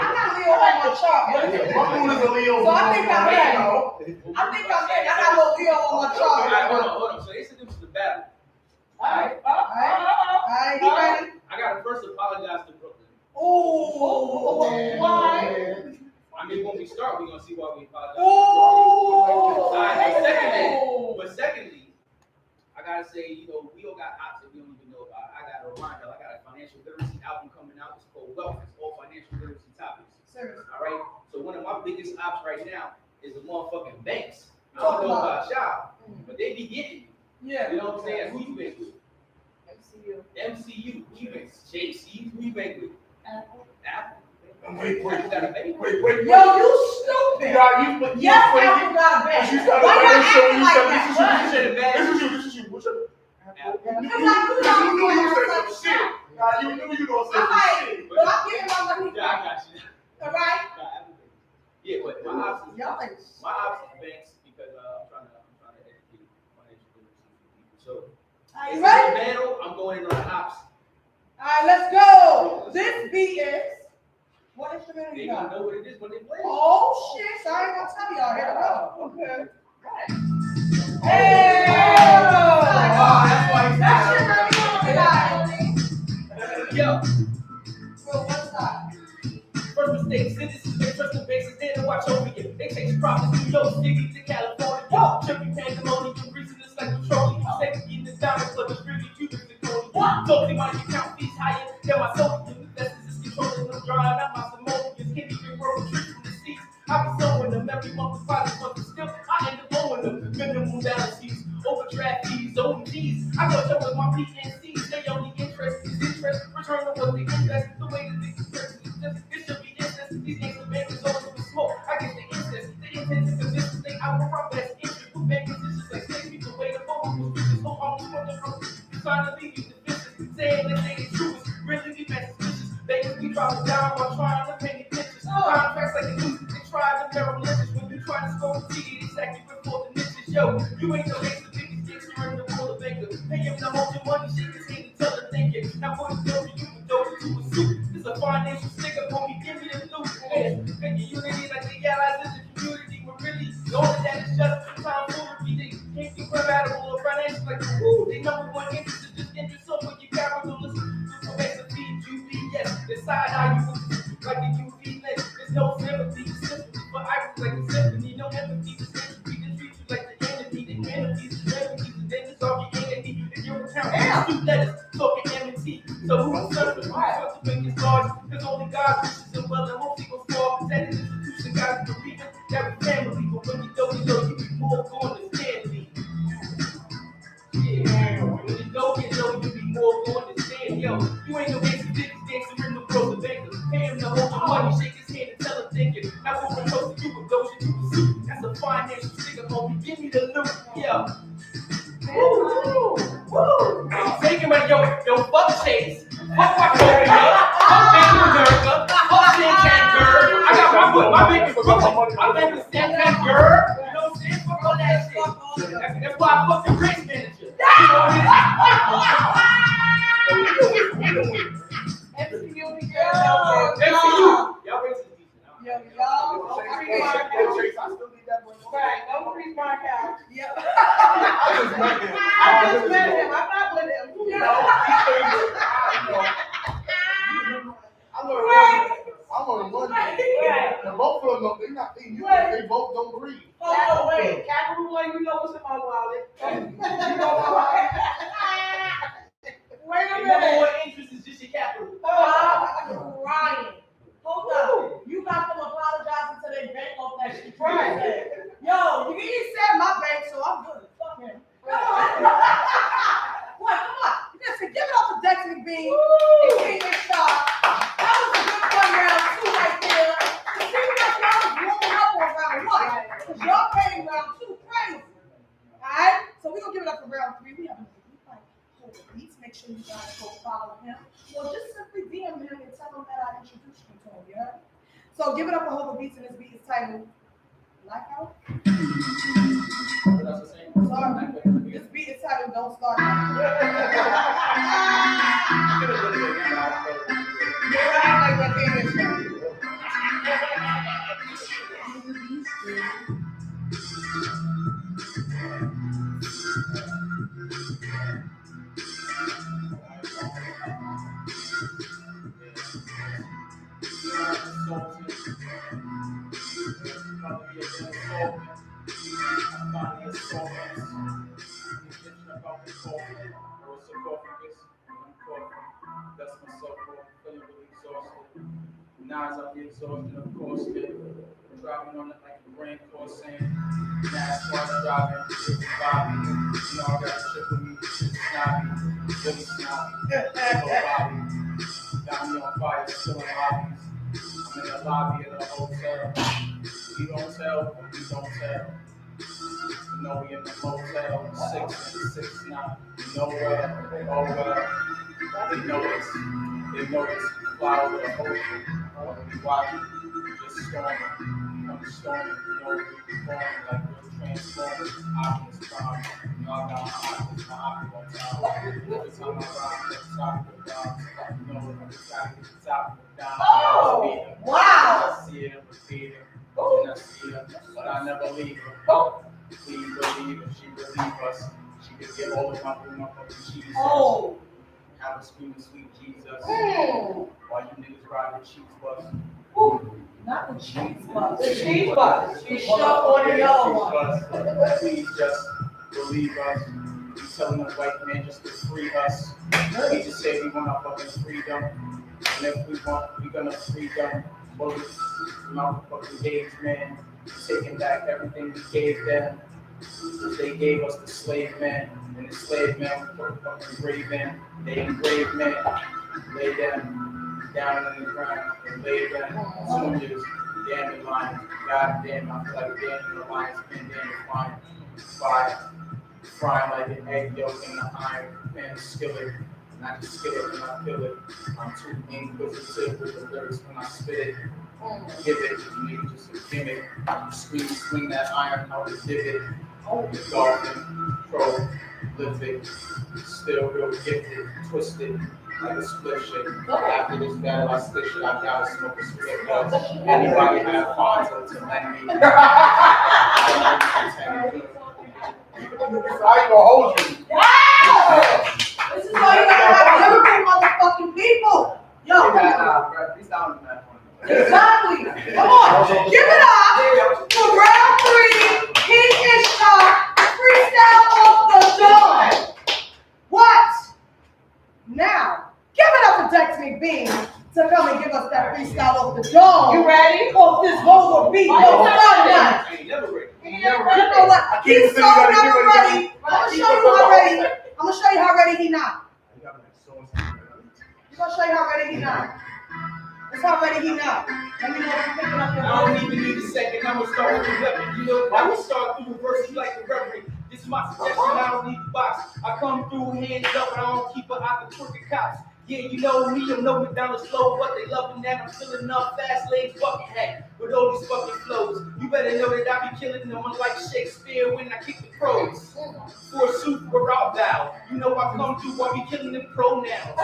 got Leo on my chart. My moon is a Leo. So I think I'm in. I think I'm in. I got a little Leo on my chart. All right, hold on. So they said this was the battle. All right, he ready? I gotta first apologize to Brooklyn. Oh, why? I mean, when we start, we're gonna see why we apologize. Oh, All right, but secondly, I gotta say, you know, we all got ops that we don't even know about. I gotta remind y'all, I got a financial literacy album coming out. It's called Wealth. It's all financial literacy topics. Seriously. All right. So one of my biggest ops right now is the motherfucking banks. I don't know about y'all, but they be getting you. Yeah. You know what I'm saying? Who you bank with? MCU. MCU. Who you bank with? JC. Who you bank with? Apple. Wait. You got a bank? Yo, you stupid. Yes, Apple got a bank. Why y'all acting like that? You should have banked. This is you. What's your? Apple. Cause like you know You you said got some such shit. shit. You knew you gonna say I'm some like, shit. but I'm giving my money Yeah, I back. got you. All right. Yeah, but my ops is Y'all like banks because I'm trying to educate financial literacy for people. So Are it's you a ready? battle. I'm going in on the ops. All right, let's go. This beat is what instrument They you gonna got? know what it is when they play. Oh shit! So I ain't gonna tell y'all. Here we go. Okay. Hey! that's why he's That shit really Yo, So what's that? first mistake, citizens, they trust the bases, they don't watch over you. They take profits, New York, City to California. Yo, trippy pandemonium, reason it's like petroleum. Safety in the diamond club is really cute as the gold. Talking about your count fees higher than my sodium. Investors is controlling them, drying out my simoleons. Can't even grow trees from the seats. I be sowing them every month, deposit, but still I end up owing them. Minimum balances, overdraft fees, OGs. I know that was my PNCs. They only interest is interest. Return on what they invest. The way that they express it is just, it should be incest. These gangsta bankers always with smoke. I get the incest. They intend to convince us they out for our best interest. Who bankers is just like snake people way to forward. Who's bitches, hope I'm just fucking from. Trying to leave you defenses. Saying that they the truth. Really be mad suspicious. Bankers be dropping down while trying to pay the pictures. Contracts like the news. They try to narrow lynches. When you try to score a ticket, it's actually before the niches. Yo, you ain't no gangster, biggest gangster in the world of banker. Pay him to hold your money, shake his hand and tell her thank you. Now for the dough, you can dope to a suit. This a financial sticker, homie, give me the loot. Yeah, making unity like the allies in the community. We're really knowing that it's just time foolery. They can't be compatible or financial like woo. They number one interest is just interest over your capital. Listen, so makes a feed you be yes. Decide how you like the UV lens. There's no sympathy, sympathy, but I was like a symphony. No empathy, just entropy. They treat you like the enemy. They enemies, the enemies, and then it's all your enemy. If you account, two letters, talking M&T. So who's son of the who's to make it large? Because only God wishes him well and hopes he goes far. Protected institution, guys believing that we family. But when you know, you be more going to stand me. Yeah, when you you be more going to stand. Yo, you ain't no gangster, biggest gangster in the world of bankers. Pay him to hold your money, shake his hand and tell him thank you. Now we're supposed to do with those you do the suit. That's a financial sticker, homie. Give me the loot. Yeah. Woo! Take him, yo, fuck Chase. Fuck Wachovia. Fuck Bank of America. Fuck Santan Girl. I got my bank is Brooklyn. I bank with Santan Girl. You know what I'm saying? Fuck all that shit. That's why I fuck the race manager. You know what MCU. Y'all race is decent. Don't freeze my couch. I just met him. I'm not with him. I'm on one. And both of them, they not eating you. They both don't breathe. Oh, wait. Capital One, you know what's in my wallet. You know my wallet. Wait a Number minute. one interest is just your and King and Star. That was a good fun round 2 right there. It seems like y'all was warming up on round 1. Because y'all came round 2 crazy. Alright? So we're gonna give it up for round 3. We have a like hold the beats. Make sure you guys go follow him. Or just simply DM him and tell him that I introduced you to him, you heard? So give it up for Hold the Beats, and this beat is titled Blackout. Sorry. This beat is titled Don't Start Now. Act like that thing is done. Nas, I'll be exhausted, of course, driving on it like a grand course saying, NASCAR driving, with Bobby, you know I got a chip with me, snobby, really snobby, Bobby, got me on fire, still in lobbies, I'm in the lobby of the hotel, we don't tell, but we don't tell. You know we in the motel, 669, nowhere, oh well, they know it's, fly over the ocean, we watch it, just storming, come storming, you know we performing like we're transforming, Optimus Prime, y'all got my Optimus on time, every time I ride to the top of the down, you know I'm trying to get the top of the down, Oh, wow. I see it, repeat it, and I see her, but I never leave her. Please believe if she believe us, she could get all of my fucking cheese. Oh. Have a screaming sweet Jesus. Mm. While you niggas ride the cheese bus. Ooh, not the cheese bus. The cheese bus. We shut on the yellow one. Please just believe us. We telling the white man just to free us. We just say we want our fucking freedom. And if we want, we gonna free them. Bullets, motherfucking gauge man. Taking back everything we gave them. They gave us the slave man. And the slave man we put a fucking grave in. They engraved men. Lay them down in the ground and lay them soldiers, damn the lions. God damn, I feel like damn the lions, and damn the lion. Frying like an egg yolk in the iron pan skillet. Not the skillet when I feel it. I'm too inquisitive with the lyrics when I spit it. Give it, nigga, just a gimmick. Swing that iron out the divot. The dolphin, prolific, still real gifted, twisted. Like a split shit. After this battle, I stick shit. I gotta smoke a split buzz. Anybody have Fromthe to lend me? I ain't gonna hold you. Yeah! This is why you gotta have lyrical motherfucking people. Yo, exactly. Come on, give it up for round 3. King and Shark, freestyle off the dome. What? Now. Give it up for Dex McBean to come and give us that freestyle off the dome. You ready? Off this vocal beat. Are you No, ready? not. Ain't never ready. You know what? He's so never ready. I'm gonna show you how ready. I'm gonna show you how ready he not. I'm gonna show you how ready he not. That's how ready he not. Let me know if you're picking up your I voice. don't even need a second. I'm gonna start with the weapon. You know, I will start through the verses like a reverend. This is my suggestion. I don't need the box. I come through hands up, and I don't keep an eye for crooked cops. Yeah, you know me, I'm no McDonald's slow, but they loving that. I'm filling up fast lanes, bucket hat with all these fucking flows. You better know that I be killing them unlike Shakespeare when I kick the crows. For a suit, for I'll bow. You know I come through, I be killing them pronouns.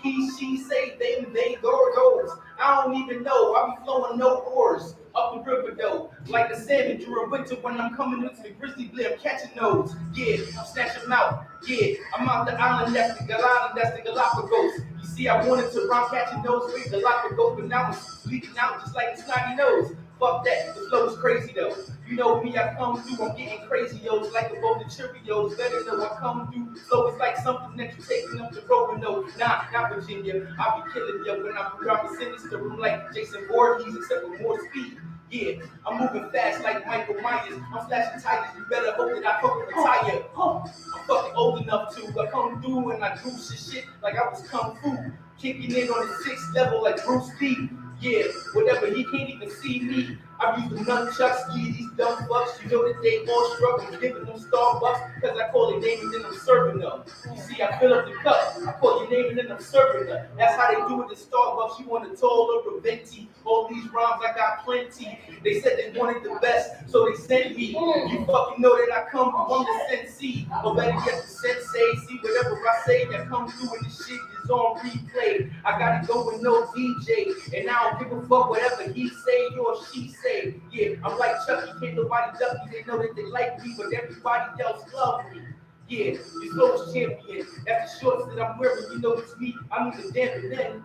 He, she, say, they, those. I don't even know. I be flowing no oars up the river though, like the salmon during winter when I'm coming into the grizzly bear, I'm catching those. Yeah, I'm snatching them out. Yeah, I'm out the island, that's the Galapagos. You see, I wanted to rhyme catching those with Galapagos, but now it's leaking out just like a snotty nose. Fuck that, the flow is crazy though. You know me, I come through, I'm getting crazy, yo. It's like a bowl of Cheerios. Better know I come through. Flow is like something that you're taking up the road and no, nah, not Virginia. I be killing yo when I'm sinister. I'm like Jason Voorhees, except with more speed. Yeah, I'm moving fast like Michael Myers. I'm flashing tires. You better hope that I fucking retire. I'm fucking old enough to. I come through and I do shit like I was kung fu. Kicking in on the 6th level like Bruce Lee. Yeah, whatever, he can't even see me. I use the nunchucks, these dumb fucks. You know that they all struggling, giving them Starbucks, cause I call their name and then I'm serving them. You see, I fill up the cup, I call your name and then I'm serving them. That's how they do it at Starbucks. You want a tall or a venti. All these rhymes, I got plenty. They said they wanted the best, so they sent me. You fucking know that I come through, I'm the sensei. Or better yet, the sensei. See, whatever I say, that come through and this shit is on replay. I gotta go with no DJ, and I don't give a fuck whatever he say or she say. Yeah, I'm like Chucky, can't nobody duck me. They know that they like me, but everybody else love me. Yeah, you slowest champion. That's the shorts that I'm wearing. You know it's me. I need to damn it in.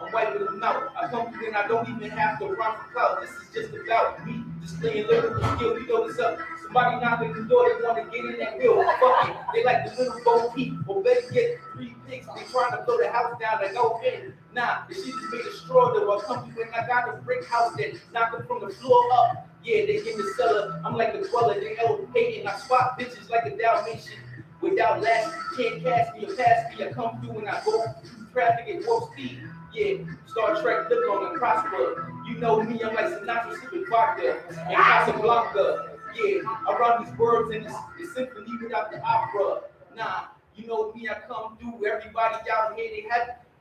I'm wiping them out. I come through and I don't even have to run for clout. This is just about me displaying lyrical skill. You know this up. Somebody knocking the door, they want to get in that bill. Fuck it. They like the little Bo Peep, or better get 3 pigs. They trying to blow the house down like, oh, man. Nah, the shit just made a straw though. I come through and I got a brick house that knock them from the floor up. Yeah, they in the cellar. I'm like the dweller, they elevating. I swap bitches like a Dalmatian. Without last, you can't cast me or pass me. I come through and I go through traffic at warp speed. Yeah, Star Trek living on the prosper. You know me, I'm like Sinatra sipping vodka and Casablanca. Yeah, I run these words in this symphony without the opera. Nah, you know me, I come through. Everybody out here, they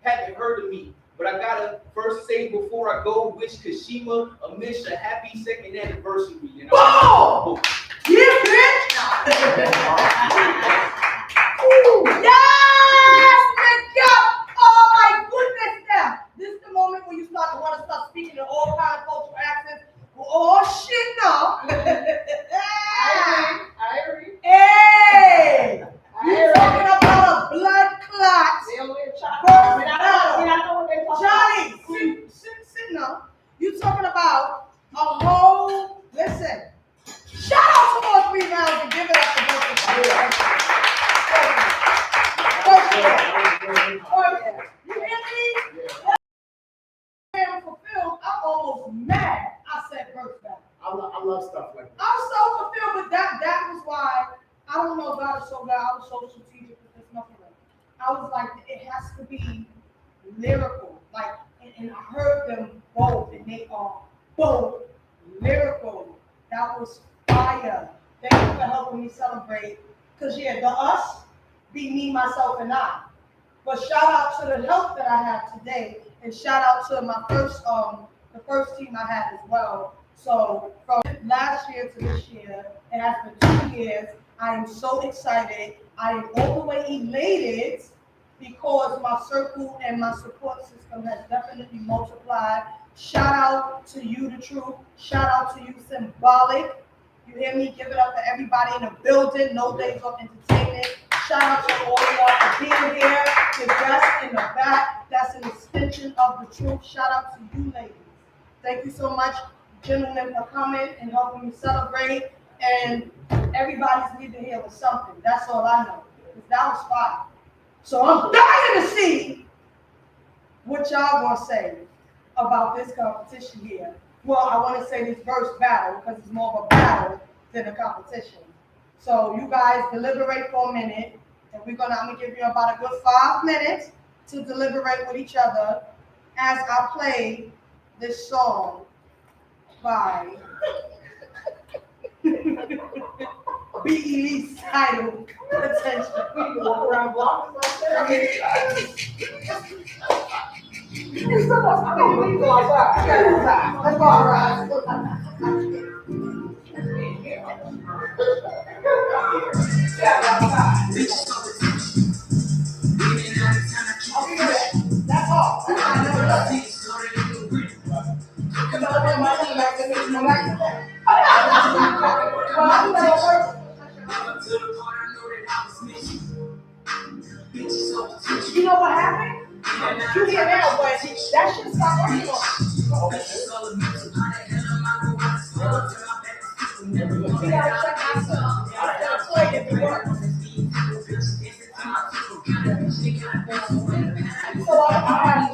haven't heard of me. But I gotta first say before I go, wish Kashima a Mish a happy 2nd anniversary. You know? Whoa! Yeah, bitch! Ooh, yes, nigga! Oh my goodness, now this is the moment when you start to want to start speaking in all kinds of cultural accents. Oh shit, no! I agree. Hey! You talking about a blood clot? Johnny, sit now. You talking about a whole, listen, shout out to all 3 rounds and give it up to both of you. Oh yeah. You hear me? For film, I'm almost mad I said verse back. I love stuff like that. I'm so fulfilled, but that was why, I don't know, God is so good. I was so strategic with this nothing. I was like, it has to be lyrical. Like, and I heard them both, and they are both lyrical. That was fire. Thank you for helping me celebrate. Because, yeah, the us be me, myself, and I. But shout out to the help that I had today, and shout out to my the first team I had as well. So from last year to this year, it has been 2 years. I am so excited. I am all the way elated because my circle and my support system has definitely multiplied. Shout out to you, the truth. Shout out to you, Symbolic. You hear me? Give it up for everybody in the building. No Days of Entertainment. Shout out to all of y'all for being here. The guests in the back. That's an extension of the truth. Shout out to you, ladies. Thank you so much, gentlemen, for coming and helping me celebrate. And everybody's leaving here with something. That's all I know. Because that was fire. So I'm dying to see what y'all gonna say about this competition here. Well, I want to say this verse battle because it's more of a battle than a competition. So you guys deliberate for a minute, and I'm gonna give you about a good 5 minutes to deliberate with each other as I play this song by B. Elise titled Attention. We can walk around blocks like that. Let's go outside. That's all. You know what happened? You hear now, but that shit stopped working on. We gotta check ourselves. I gotta play if it works. So I have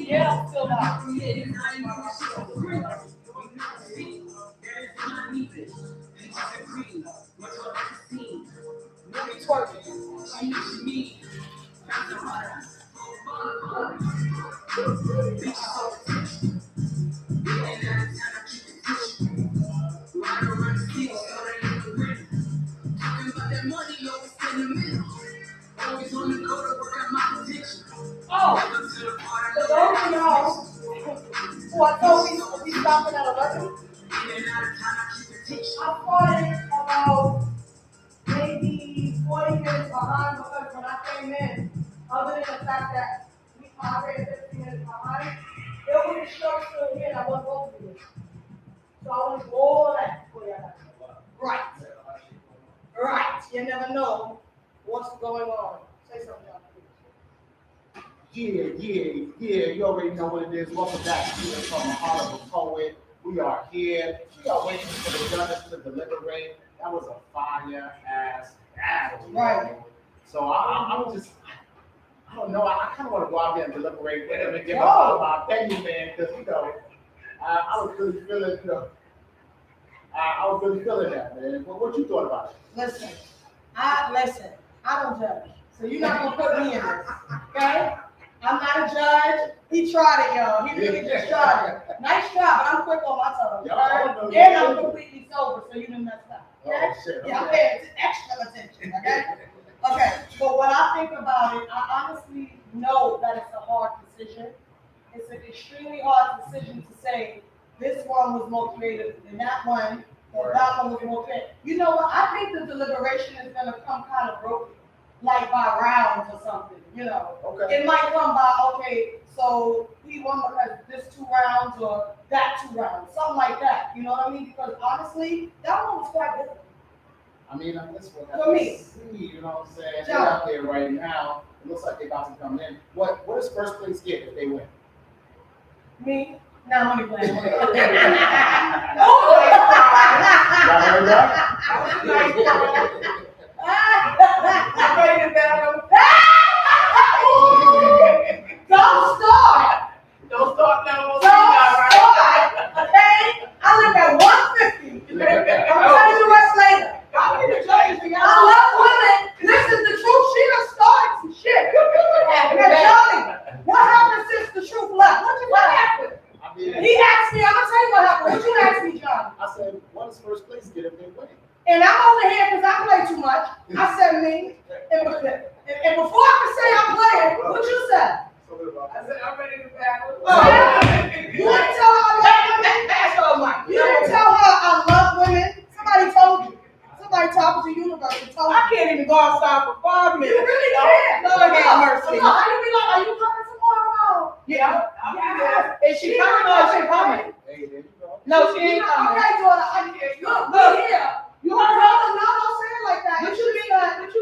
Yeah, still not. Oh, so those of y'all who I told me to be stopping at 11, I started about maybe 40 minutes behind because when I came in, other than the fact that we already 15 minutes behind, there was a show still here that wasn't supposed to be here. So I was all that for you. Right. Right. You never know what's going on. Say something, John. Yeah. You already know what it is. Welcome back to the from the Heart of a Poet. We are here. We are waiting for the judges to deliberate. That was a fire ass battle. Right. So I was just, I don't know. I kind of want to go out there and deliberate with them and give them my opinion, man, because I was really feeling, I was really feeling that, man. What you thought about it? Listen, I don't judge. So you're not gonna put me in this, okay? I'm not a judge. He tried it, y'all. He really just tried it. Nice job, but I'm quick on my toes. Okay? And I'm completely sober, so you didn't mess up. Okay? Oh, shit. Yeah, I'm paying extra attention, okay? Okay, but when I think about it, I honestly know that it's a hard decision. It's an extremely hard decision to say this one was more creative than that one, or that one was more creative. You know what? I think the deliberation is gonna come kind of broken, like by rounds or something, you know. Okay. It might come by, okay, so he won because this 2 rounds or that 2 rounds, something like that, you know what I mean? Because honestly, that one was quite different. I mean, I guess we'll For have me. to see, you know what I'm saying? Joe. They're out there right now. It looks like they're about to come in. What does first place get if they win? Me? Now money playing. Y'all heard that? I'm ready to battle. Don't start. Don't start now. Don't start. Okay? I live at 150. I'm telling you what's later. I love women. This is the truth. She done started some shit. Now, Johnny, what happened since the truth left? What happened? I mean, He asked me, I'm gonna tell you what happened. What you asked me, John? I said, what does first place get if they win? And I'm over here because I play too much. I said me. And before I could say I'm playing, what you said? I said, I'm ready to battle. You didn't tell her I love women? You didn't tell her I love women? Somebody told you. Somebody talked to the universe and told you. I can't even go outside for 5 You minutes. really can't. Lord have mercy. Come on, you be like, are you coming tomorrow? Yeah. Yeah. Is she coming or is she coming? Hey, there you go. No, she ain't coming. Okay, daughter, look, we're here. You heard her? No, don't say it like that. What you mean,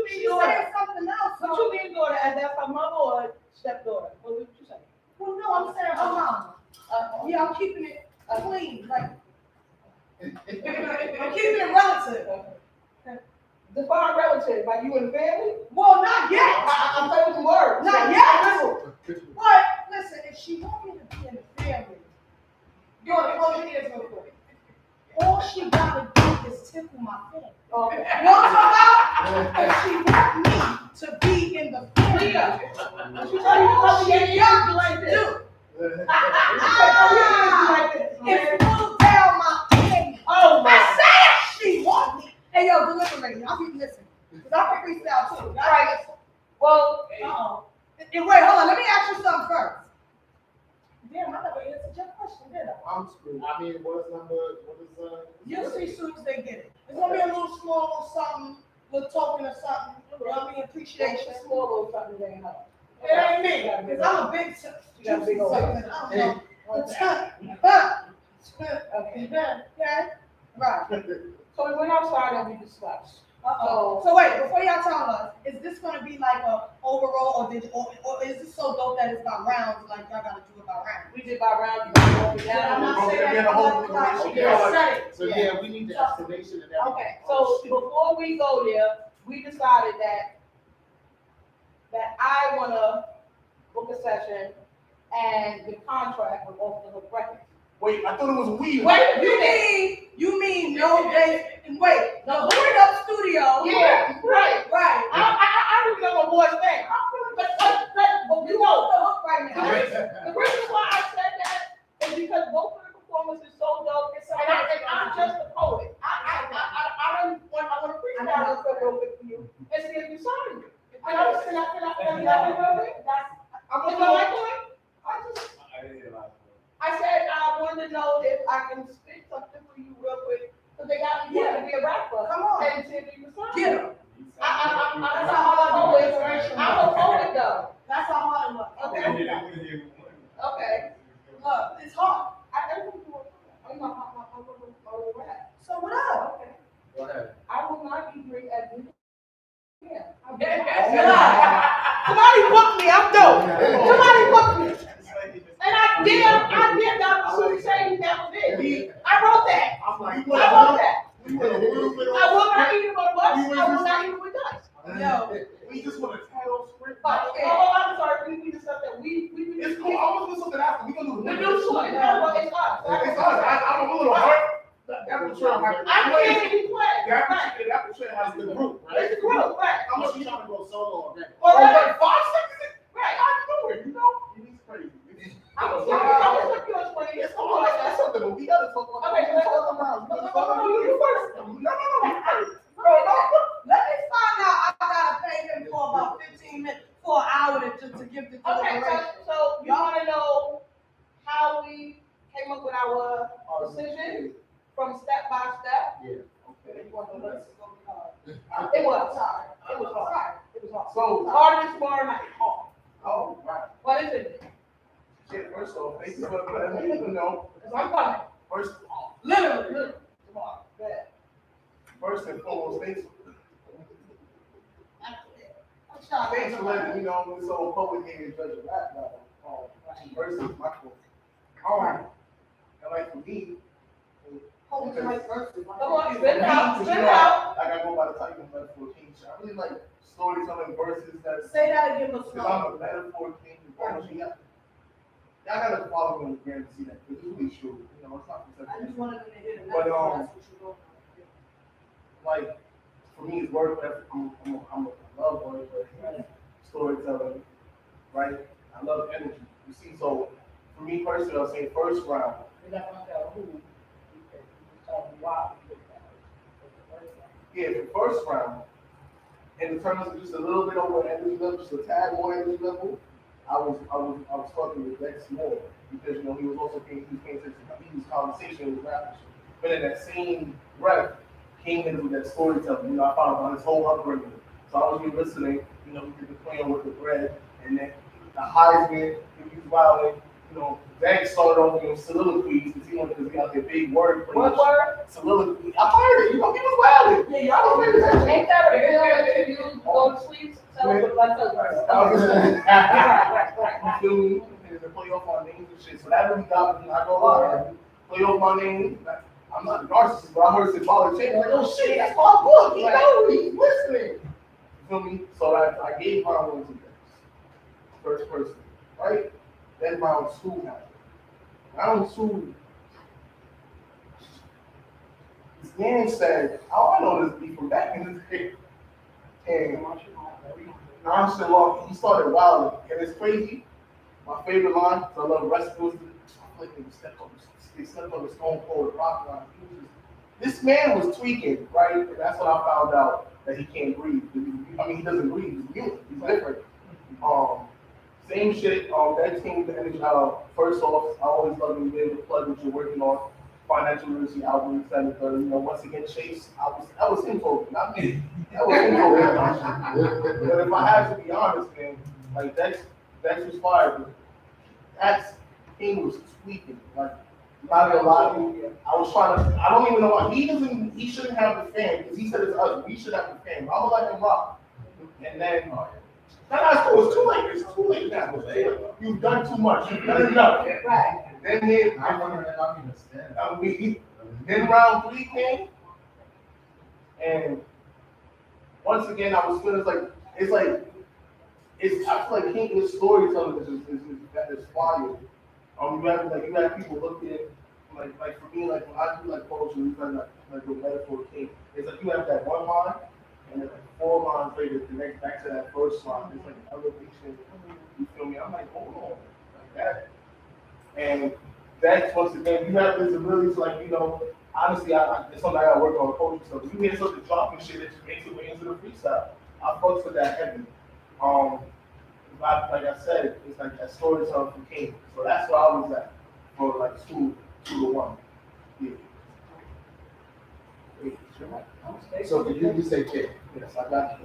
She's daughter? saying something else. What you mean, daughter? As that's her mother or stepdaughter? What would you say? Well, no, I'm saying her mom. Yeah, I'm keeping it clean, like, I'm keeping it relative. Define relative, like you and the family? Well, not yet. I'm playing with the words. Not yet. But listen, if she want me to be in the family, daughter, close your ears real quick. All she gotta do is tickle my finger. Okay. You know what I'm talking about? If she want me to be in the family, She tell you to come she get you got like to this. do. Like this. It's pull down my panties. Oh I my. said she want me. Hey, yo, deliberate. I'll be listening. Because I can freestyle too. Right. Well, Uh-oh. And wait, hold on. Let me ask you something first. Damn, I never answered your question, did I? I'm screwed. I mean, what is, You'll see soon as they get it. It's gonna be a little small little something, little token or something. You know what I mean? Appreciation. small little something they know. It ain't me, because I'm a big got a big old something. I don't know. Okay. Yeah. Right. So we went outside and we discussed. So wait, before y'all tell us, is this gonna be like a overall, or is this so dope that it's by rounds, like y'all gotta do it by rounds? We did by round, you know, we Yeah, I'm down. not saying Again, that, the whole but like, preparation. okay, set it. So yeah, we need the explanation and everything. Okay, so before we go there, we decided that I wanna book a session and the contract with Off the Hook Records. Wait, I thought it was we. Wait, you mean no day, wait, the Board Up Studio? Yeah, right. Right. I don't know my boy's name. But you know, the hook right now. the reason why I said that is because both of the performances so dope, and I'm just a poet. I want to freestyle this real quick for you and see if you sign me. Can I real quick? I'm Is a that like that? I said I wanted to know if I can spit something for you real quick, because they got me to be a rapper. Come on. And see if you can sign me. Get him. I'm a poet though. That's how hard it was. Okay. Okay. Look, it's hard. I'm a rap. So what up? Okay. Go ahead. I will not be great at this. Yeah. Somebody book me. I'm dope. Somebody book me. And I did Dr. Susie saying that was it. I wrote that. I'm like, I wrote that. we went a little bit I will not eat it with bus. We were I will just- not eat it with us. Yo. We just want a title script. Oh, I'm sorry. We discussed that. We It's cool. I want to do something after. We gonna do We do something. It's us. It's us. I'm a little hurt. That portrayal has I'm here to be played. that portrayal has the group, right? It's the group, right? How much you trying to go solo already? Well, Like 5 seconds? Right. I know it, you know? It's crazy. I was like, you explain It's it. cool. That's something, but we gotta talk about Okay, it. Talk about it. You first. No, you first. Let me find out. I gotta pay him for about 15 minutes, for an hour to give the Okay, deliberation. so you want to know how we came up with our decision from step by step? Yeah. You want the list? It was hard. It was hard. It was hard. So, Harder than tomorrow night. Hard. oh, right. What is it? Shit, first off, thank you for letting me know. Because I'm coming. First of all, Literally. Tomorrow. Good. first and foremost, thanks I'm thanks for letting me know this old poet here is judge a rap battle. First is my fault. All right. And like for me, Hold it like first. Come on, spit it out. Spit it out. I gotta go by the type of metaphor king. I really like storytelling verses that Say that again, but because slow. I'm a metaphor king. Y'all gotta follow me on the gram to see that because it's really true. You know, it's not I perception. just wanted them to hear the But, message. That's what you're doing. Like for me, it's word. I love word, but storytelling, right? I love energy. You see, so for me personally, I'll say first round. You're not going to tell who. You tell me why. Yeah, the first round, in terms of just a little bit over energy level, just a tad more energy level, I was talking with Dex more because he was also paying attention to his conversation with rappers. But in that same breath, came in with that storytelling. I found about his whole upbringing. So I was here listening. We did the playing with the bread, and then the Heisman, he was wilding. Zach started off soliloquies because he got their big word. What word? Soliloquy. I heard it. He was wilding. Yeah, y'all was paying attention. Ain't that a bill that you use go to sleep? Tell us what You feel me? And to play off my names and shit. So that really got me. I go, play off my name. I'm not a narcissist, but I heard symbolic change. Like, oh shit, that's my book. He knows, he's listening. You feel me? So I gave round 1 to Dex. First person, right? Then round 2 happened. Round 2, this man said, I know this beat from back in the day. And nonchalant, he started wilding. And it's crazy. My favorite line, because I love wrestling, I feel like they stepped on the Stone Cold Rock line. This man was tweaking, right? And that's what I found out that he can't breathe. I mean, he doesn't breathe. He's mute. He's different. Same shit. That team, first off, I always love you being able to plug what you're working on. Financial literacy, album, Senator. Once again, Chase. I was info, not me. That was info. But if I have to be honest, man, like that's was fire. That's King was tweaking. Like, not gonna lie to you. I was trying to. I don't even know why he shouldn't have the fan because he said it's us. We should have the fan. I would let him rock. And then. That's cool. It's too late. It's too late now. You've done too much. You've done enough. Right. Then round 3 came, and once again I was feeling I feel like King's storytelling is fire. You have people look at like for me, like when I do like poetry, we kind of like a metaphor King. It's like you have that one line. And then 4 lines later, connect back to that first line. It's like an elevation. You feel me? I'm like, hold on, like that. And that's once again, you have visibility. So like, honestly, it's something I gotta work on coaching stuff. You hear something dropping shit that just makes it way into the freestyle. I fucks with that heavy. Like I said, it's like that storytelling from King. So that's where I was at for like 2 to 1. Yeah. So for you say King. Yes, I got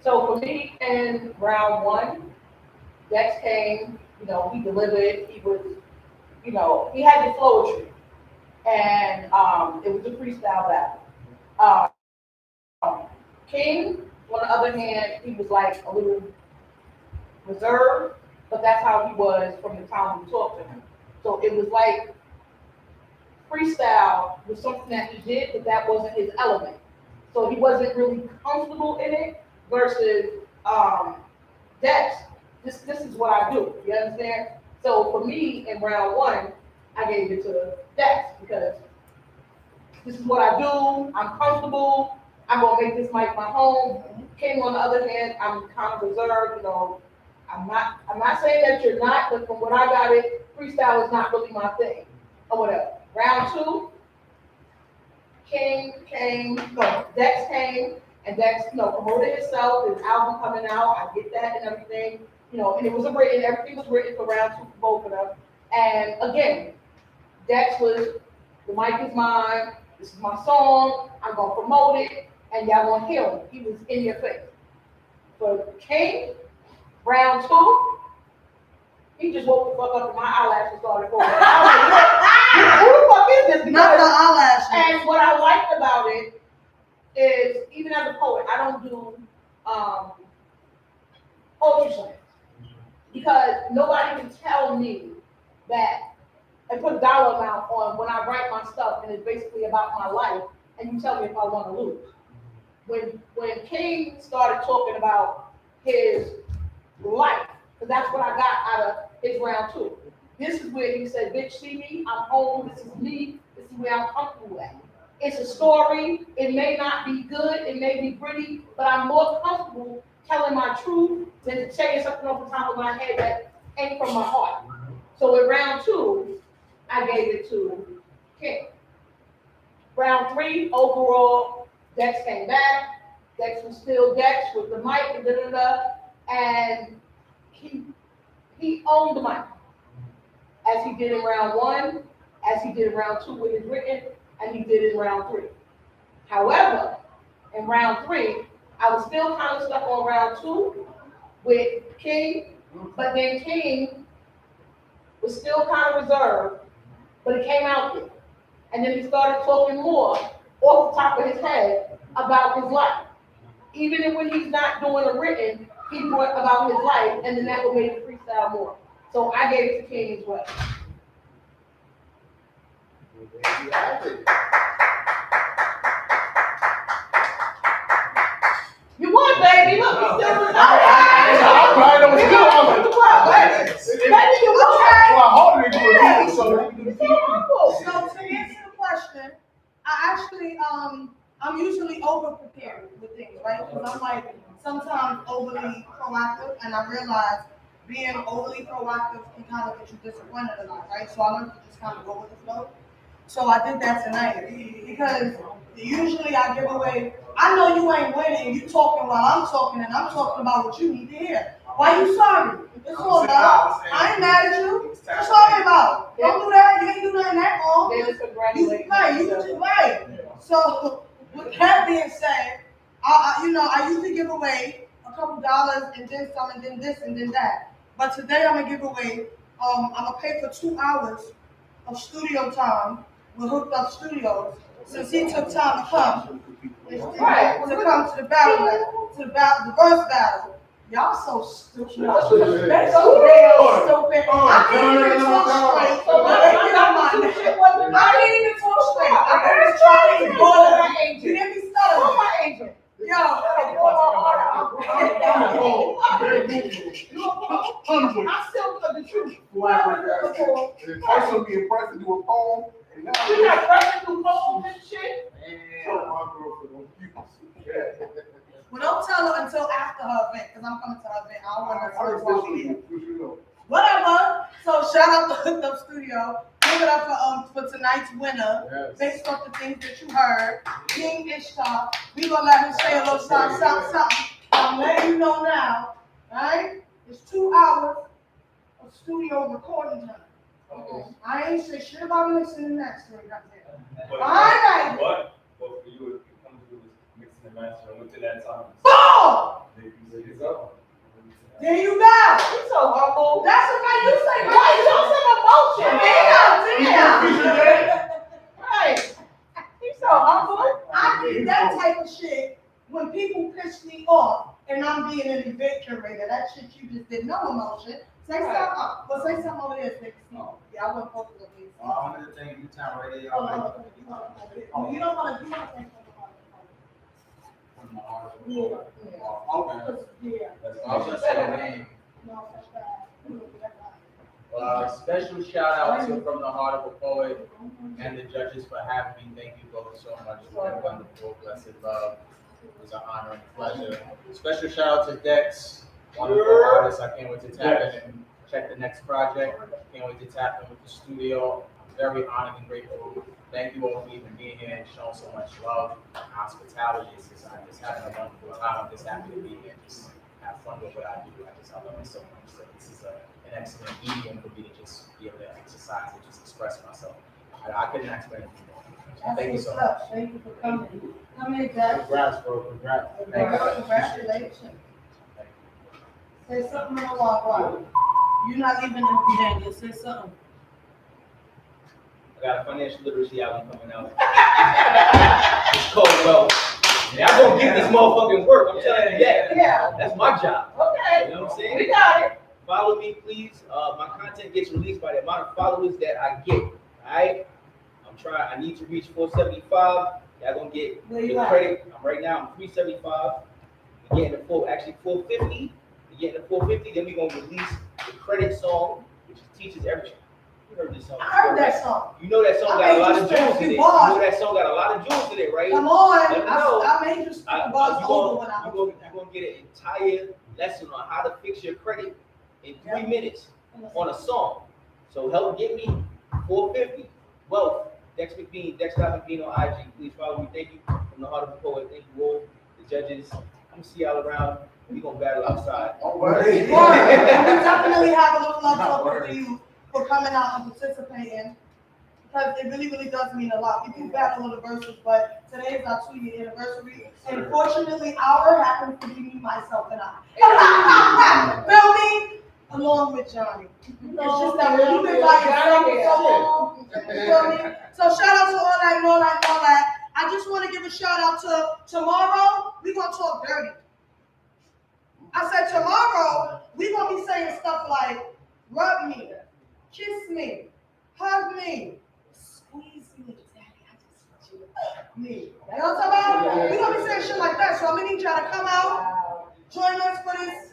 So for me in round 1, Dex came, he delivered, he was, he had the flowetry. And it was a freestyle battle. King, on the other hand, he was like a little reserved, but that's how he was from the time we talked to him. So it was like freestyle was something that he did, but that wasn't his element. So he wasn't really comfortable in it versus Dex. This is what I do. You understand? So for me in round 1, I gave it to Dex because this is what I do. I'm comfortable. I'm gonna make this mic my home. King, on the other hand, I'm kind of reserved. I'm not saying that you're not, but from what I got it, freestyle is not really my thing or whatever. Round 2, Dex came, and Dex, promoted himself, his album coming out, I get that and everything, and it was everything was written for round 2 for both of them. And again, Dex was, the mic is mine, this is my song, I'm gonna promote it, and y'all gonna hear him. He was in your face. For King, round 2, he just woke the fuck up and my eyelashes started falling. I was like, who the fuck is this? Not the eyelashes. And what I liked about it is, even as a poet, I don't do poetry slams. Because nobody can tell me that and put a dollar amount on when I write my stuff and it's basically about my life, and you tell me if I want to lose. When King started talking about his life, because that's what I got out of his round 2. This is where he said, bitch, see me, I'm home, this is me, this is where I'm comfortable at. It's a story, it may not be good, it may be pretty, but I'm more comfortable telling my truth than to saying something off the top of my head that ain't from my heart. So in round 2, I gave it to King. Round 3, overall, Dex came back. Dex was still Dex with the mic and he owned the mic. As he did in round 1, as he did in round 2 with his written, and he did in round 3. However, in round 3, I was still kind of stuck on round 2 with King, but then King was still kind of reserved, but it came out there. And then he started talking more off the top of his head about his life. Even when he's not doing a written, he brought about his life, and then that would make the freestyle more. So I gave it to King as well. You won, baby. Look, you still was out. Baby, you won. So to answer the question, I actually I'm usually over prepared with things, right? Because I'm like sometimes overly proactive, and I realize being overly proactive can kind of get you disappointed a lot, right? So I learned to just kind of go with the flow. So I did that tonight because usually I give away. I know you ain't winning. You talking while I'm talking, and I'm talking about what you need to hear. Why you sorry? It's all love. I ain't mad at you. What you sorry about? Don't do that. You ain't do nothing that wrong. Dennis, congratulations. You just right. So with that being said, I usually give away a couple dollars and then some and then this and then that. But today I'm gonna give away. I'm gonna pay for 2 hours of studio time with Hooked Up Studios since he took time to come. Right, to come to the battle, to the verse battle. Y'all so stupid. They so damn stupid. I can't even talk straight. I can't even talk straight. I was trying to ignore my agent. You didn't be stuttering. Who my agent? Yo. I still got the truth. I should be impressed to do a poem. And now You got pressure to poems and shit? Well, don't tell her until after her event, because I'm coming to her event. I don't want her to while she here. Whatever. So shout out to Hooked Up Studio. Give it up for tonight's winner. Based off the things that you heard. King Ishtar. We gonna let him say a little something. I'm letting you know now. Alright? It's 2 hours of studio recording time. Okay. I ain't say shit about mixing and mastering right there. Alright. But for you, it comes with mixing and mastering within that time. Boom! There you go. He's so humble. That's what you say. Right, show some emotion. Damn. Right. He's so humble. I need that type of shit when people piss me off and I'm being an event curator. That shit you just did no emotion. Say something. Well, say something over there. Yeah, I wasn't focused on this. I wanted to thank you, time right there. You don't want to do anything. Yeah. I was just saying the name. Special shout out to From the Heart of a Poet and the judges for having me. Thank you both so much for that wonderful, blessed love. It was an honor and pleasure. Special shout out to Dex, wonderful artist. I can't wait to tap in and check the next project. Can't wait to tap in with the studio. I'm very honored and grateful. Thank you all for even being here and showing so much love, hospitality. I'm just having a wonderful time. I'm just happy to be here. Just have fun with what I do. I love it so much. So this is an excellent medium for me to just be able to exercise and just express myself. I couldn't ask for anything more. Thank you so much. Thank you for coming. Come here, Jack. Congrats, bro. Congrats. Congratulations. Say something in a while. You're not leaving empty-handed. Say something. I got a financial literacy album coming out. It's called Wealth. And I'm gonna get this motherfucking work. I'm telling you that. Yeah. That's my job. Okay. You know what I'm saying? We got it. Follow me, please. My content gets released by the amount of followers that I get. Alright? I need to reach 475. Y'all gonna get the credit. Right now I'm 375. We're getting the 450. We're getting the 450. Then we're gonna release the credit song, which teaches everything. You heard this song. I heard that song. You know that song got a lot of jewels in it. You know that song got a lot of jewels in it, right? Come on. Let me know. I made you speak about over when I was. You're gonna get an entire lesson on how to fix your credit in 3 minutes on a song. So help get me 450. Wealth. Dex McBean, Dex.McBean on IG. Please follow me. Thank you. From the Heart of a Poet. Thank you all, the judges. I'm gonna see y'all around. We're gonna battle outside. All right. We definitely have a little love talking for you for coming out and participating. Because it really, really does mean a lot. We do battle on the verses, but today is our 2-year anniversary. And fortunately, our happens to be me, myself, and I. Feel me? Along with Johnny. It's just that when you've been by yourself for so long, you feel me? So shout out to all that. I just want to give a shout out to tomorrow, we're going to talk dirty. I said tomorrow, we're going to be saying stuff like, rub me, kiss me, hug me, squeeze me, daddy, I just want you to hug me. You know what I'm talking about? We're going to be saying shit like that, so I'm going to need y'all to come out, join us for this.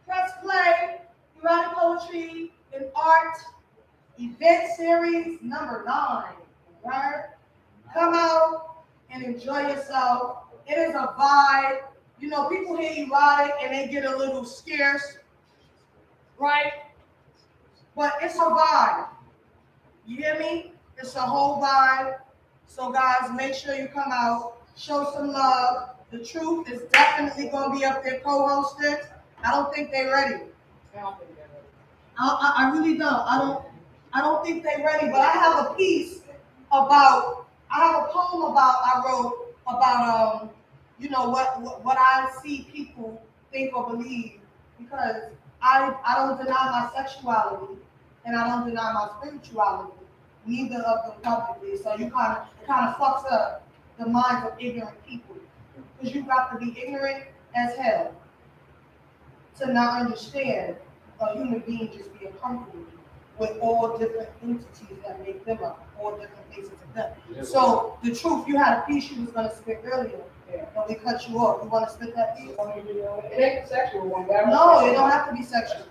Press play, erotic poetry and art event series number 9. Right? Come out and enjoy yourself. It is a vibe. You know, people hear erotic and they get a little scarce, right? But it's a vibe. You hear me? It's a whole vibe. So guys, make sure you come out, show some love. The truth is definitely gonna be up there co-hosted. I don't think they're ready. I really don't. I don't think they're ready. But I have a piece about. I have a poem I wrote about what I see people think or believe because I don't deny my sexuality and I don't deny my spirituality. Neither of them publicly. So it kind of fucks up the minds of ignorant people because you got to be ignorant as hell to not understand a human being just being comfortable with all different entities that make them up, all different faces of them. So the truth, you had a piece you was gonna spit earlier, but we cut you off. You wanna spit that piece? It ain't a sexual one. No, it don't have to be sexual.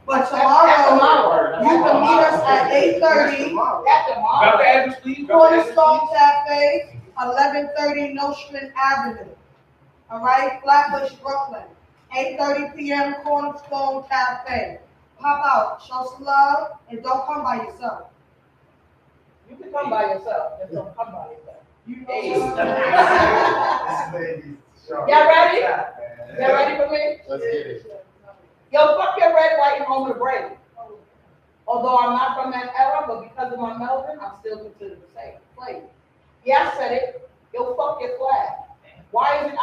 But tomorrow, you can meet us at 8:30. Got the address, please? Cornerstone Cafe, 1130 Nostrand Avenue. All right, Flatbush, Brooklyn. 8:30 p.m. Cornerstone Cafe. Pop out, show some love, and don't come by yourself. You can come by yourself, just don't come by yourself. You Hey. know Y'all ready? Y'all ready for me? Let's get it. Yo, fuck your red, white, and home with a braid. Although I'm not from that era, but because of my Melbourne, I'm still considered the same. Play. Yeah, I said it. Yo, fuck your flag. Why is it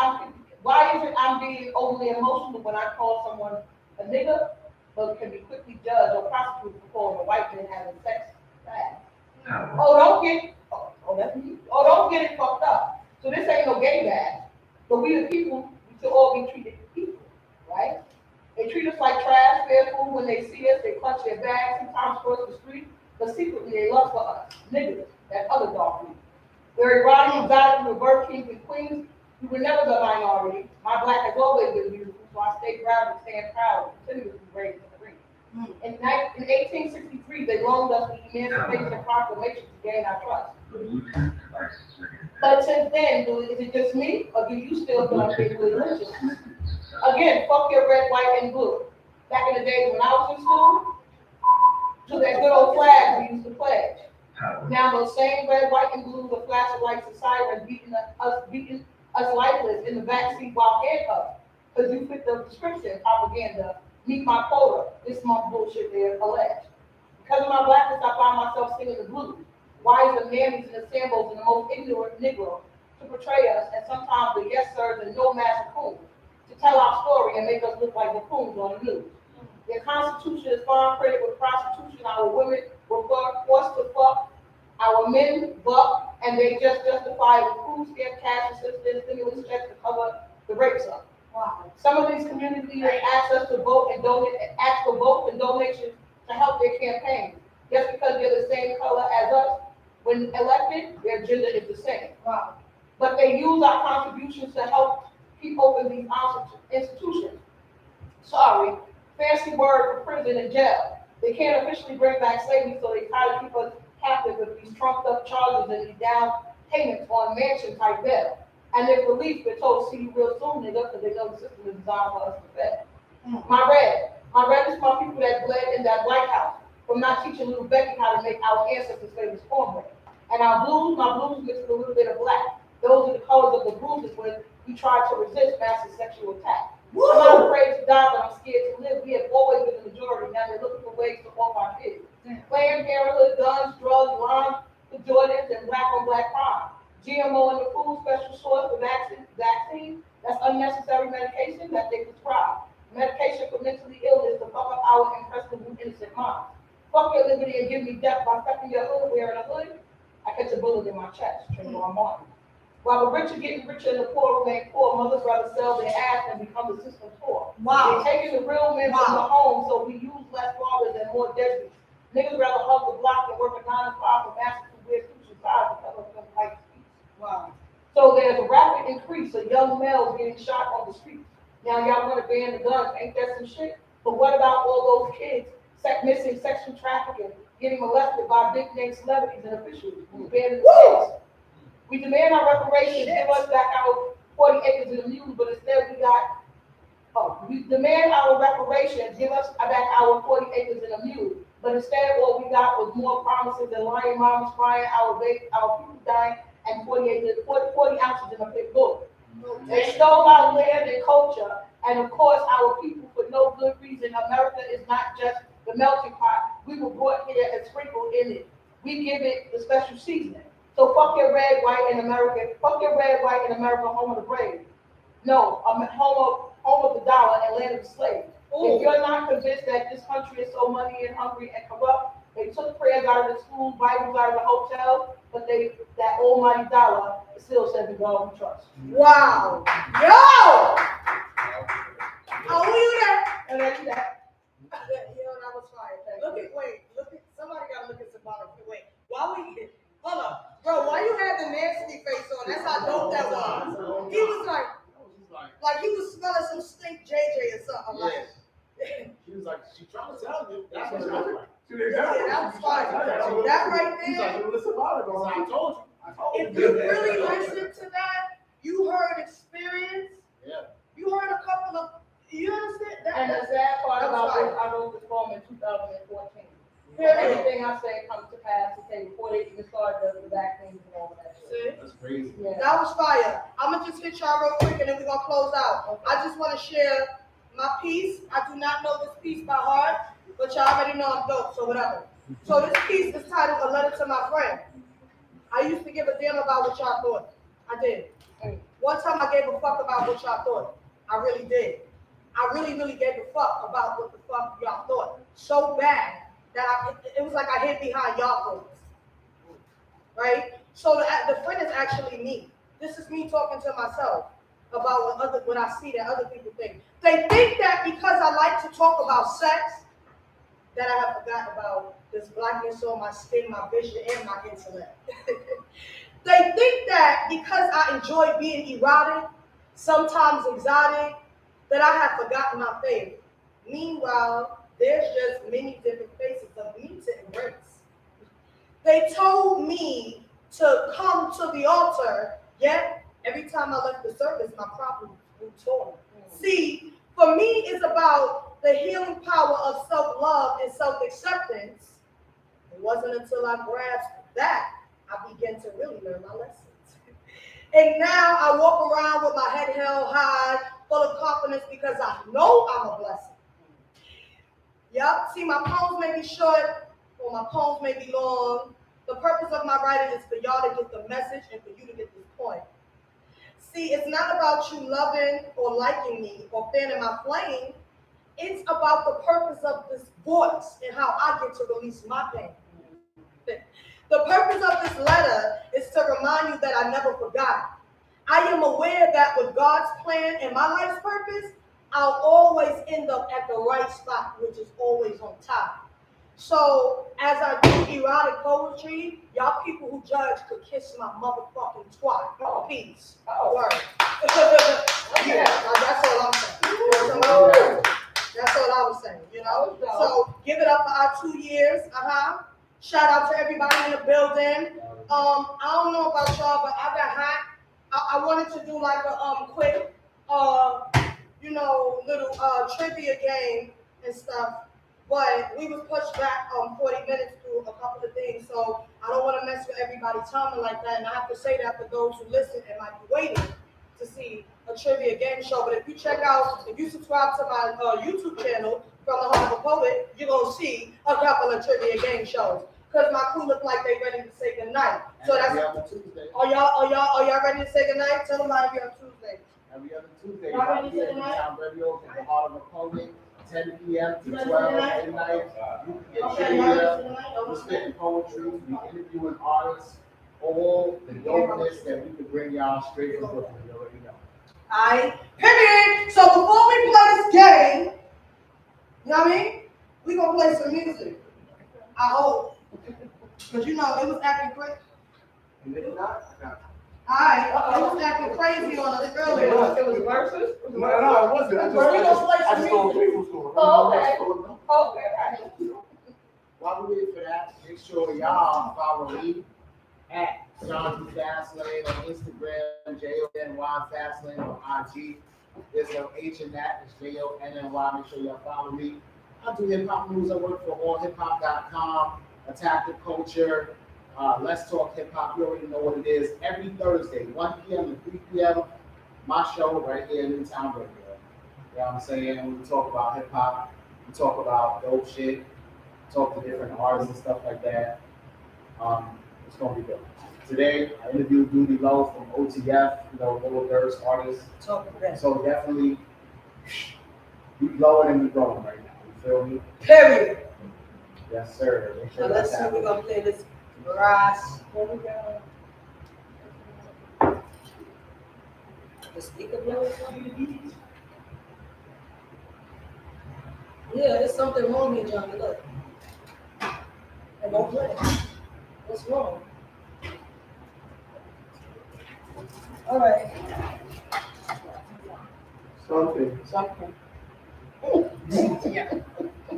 I'm being overly emotional when I call someone a nigga, but can be quickly judged or prosecuted for calling a white man having sex fast? That's me. Oh, don't get it fucked up. So this ain't no gay bad. But we the people, we should all be treated as people, right? They treat us like trash, fearful when they see us, they clutch their bags, sometimes cross the street, but secretly they love for us, niggas, that other dog people. They're erotic, exotic, we're birth kings and queens. We were never the minority. My black has always been beautiful, so I stay proud and stand proud and continue to be raised in the ring. In 1863, they loaned us the Emancipation Proclamation to gain our trust. But since then, is it just me, or do you still feel like it's religious? Again, fuck your red, white, and blue. Back in the days when I was in school, to that good old flag we used to pledge. Now those same red, white, and blue, the flashing lights and sirens beating us lifeless in the backseat while handcuffed. Because you fit the description, propaganda, meet my quota, this month bullshit they're alleged. Because of my blackness, I find myself singing the blues. Why is the mammies and the sambos and the most ignorant Negro to portray us, and sometimes the yes sirs and no master coons, to tell our story and make us look like buffoons on the news? Their constitution is far credited with prostitution. Our women were forced to fuck, our men buck, and they just justify it with food stamp, cash assistance, stimulus checks to cover the rape sum. Wow. Some of these community leaders ask us to vote and donate, ask for votes and donations to help their campaigns, just because they're the same color as us. When elected, their gender is the same. Wow. But they use our contributions to help keep open these institutions. Sorry, fancy word for prison and jail. They can't officially bring back slavery, so they try to keep us captive with these trumped up charges and these down payments on mansion type bail. And if police, they're told to see you real soon, nigga, because they know the system is designed for us to fail. My red is my people that bled in that White House from not teaching little Becky how to make our ancestors' famous cornbread. And my blues mixed with a little bit of black. Those are the colors of the bruises when we try to resist massive sexual attack. Woo! I'm not afraid to die, but I'm scared to live. We have always been the majority. Now they're looking for ways to off our kids. Planned Parenthood, guns, drugs, rhymes for Jordans, and black on black crime. GMO in the food, special source for vaccine, that's unnecessary medication that they prescribe. Medication for mentally illness to fuck up our impressionable innocent minds. Fuck your liberty and give me death by fucking your hood, wearing a hood. I catch a bullet in my chest, trigger on Martin. While the rich are getting richer and the poor remain poor, mothers rather sell their ass than become the system's poor. Wow. They're taking the real men from the home, so we use less fathers and more deadbeats. Niggas rather hug the block than work a 9 to 5 for masters who wear suits and ties to cover them like speech. Wow. So there's a rapid increase of young males getting shot on the streets. Now y'all want to ban the guns, ain't that some shit? But what about all those kids missing sexual trafficking, getting molested by big name celebrities and officials who ban the kids? We demand our reparations, give us back our 40 acres and a mule, but instead we demand our reparations, give us back our 40 acres and a mule, But instead, what we got was more promises and lion mamas crying, our people dying, and 40 ounces in a big book. They stole our land and culture, and of course, our people for no good reason. America is not just the melting pot. We were brought here and sprinkled in it. We give it the special seasoning. So fuck your red, white, and American. Fuck your red, white, and America, home of the brave. No, home of the dollar and land of the slave. If you're not convinced that this country is so money and hungry and corrupt, they took prayers out of the schools, Bibles out of the hotels, but that almighty dollar still says in God we trust. Wow. Yo! Oh, you that? And that's that. Yo, that was fire. Look at, somebody gotta look at Savannah. Wait, hold up. Bro, why you had the nasty face on? That's how dope that was. He was like he was smelling some stink JJ or something. Like, She was like, she trying to tell you. That's what she was like. yeah, that was fire. That right He's there. like, well, listen about it. I told you. If you really listen to that, you heard experience. Yeah. You heard a couple of. You understand that? And the sad part That was about fire. this, I wrote this poem in 2014. Everything I said comes to pass today before they even start the vaccines and all of that shit. That's crazy. Yeah. That was fire. I'm gonna just hit y'all real quick and then we're gonna close out. I just want to share my piece. I do not know this piece by heart, but y'all already know I'm dope, so whatever. So this piece is titled "A Letter to My Friend." I used to give a damn about what y'all thought. I did. One time I gave a fuck about what y'all thought. I really did. I really, really gave a fuck about what the fuck y'all thought. So bad that it was like I hid behind y'all thoughts. Right? So the friend is actually me. This is me talking to myself about what I see that other people think. They think that because I like to talk about sex, that I have forgotten about this blackness on my skin, my vision, and my intellect. They think that because I enjoy being erotic, sometimes exotic, that I have forgotten my faith. Meanwhile, there's just many different faces of me to embrace. They told me to come to the altar, yet every time I left the service, my problem grew torn. See, for me, it's about the healing power of self-love and self-acceptance. It wasn't until I grasped that I began to really learn my lessons. And now I walk around with my head held high, full of confidence because I know I'm a blessing. Yup, see, my poems may be short or my poems may be long. The purpose of my writing is for y'all to get the message and for you to get this point. See, it's not about you loving or liking me or fanning my flame. It's about the purpose of this voice and how I get to release my pain. The purpose of this letter is to remind you that I never forgot. I am aware that with God's plan and my life's purpose, I'll always end up at the right spot, which is always on top. So as I do erotic poetry, y'all people who judge could kiss my motherfucking twat. Peace. Word. Yeah, that's all I'm saying. That's all I was saying, you know? So give it up for our 2 years. Shout out to everybody in the building. I don't know about y'all, but I got hot. I wanted to do like a quick, little trivia game and stuff, but we was pushed back 40 minutes through a couple of things, so I don't want to mess with everybody's timing like that, and I have to say that for those who listen and might be waiting to see a trivia game show. But if you subscribe to my YouTube channel, From the Heart of a Poet, you're going to see a couple of trivia game shows. Because my crew look like they ready to say goodnight. So that's Tuesday. Are y'all ready to say goodnight? Tell them every other Tuesday. Every other Tuesday. Y'all ready to say goodnight? Radio from the Heart of a Poet, 10 p.m. to 12 midnight. You can Okay, get y'all ready to say trivia, goodnight? we're spitting poetry, we interviewing artists, all the dopeness that we can bring y'all straight from Brooklyn. You already know. Alright, period. So before we play this game, you know what I mean? We gonna play some music. I hope. Because it was acting crazy. Alright, it was acting crazy on us earlier. It was verses? No, it wasn't. I just told you what's going on. Oh, okay. Okay. While we wait for that, make sure y'all follow me at John Fastlane on Instagram, JONY Fastlane on IG. There's no H in that, it's JONNY. Make sure y'all follow me. I do hip hop news. I work for allhiphop.com, Attack the Culture, Let's Talk Hip Hop. You already know what it is. Every Thursday, 1 p.m. to 3 p.m. My show right here in Newtown Radio. You know what I'm saying? We talk about hip hop. We talk about dope shit. Talk to different artists and stuff like that. It's gonna be good. Today, I interviewed Doody Lowe from OTF, Little Durst artist. So definitely, we blowing and we growing right now. You feel me? Period. Yes, sir. Make sure Now let's see, that's we're gonna play this grass. Here we go. The speaker blows. Yeah, there's something wrong here, Johnny. Look. It won't play. What's wrong? All right. Something.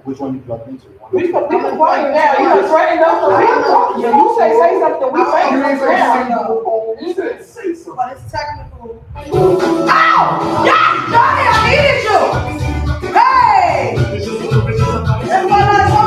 Which one you plugged into? We can quiet now, you just threatened us to leave. Yeah, you say something, we say something now. You said say something. But it's technical. Ow! Yes, Johnny, I needed you. Hey! That's what I told.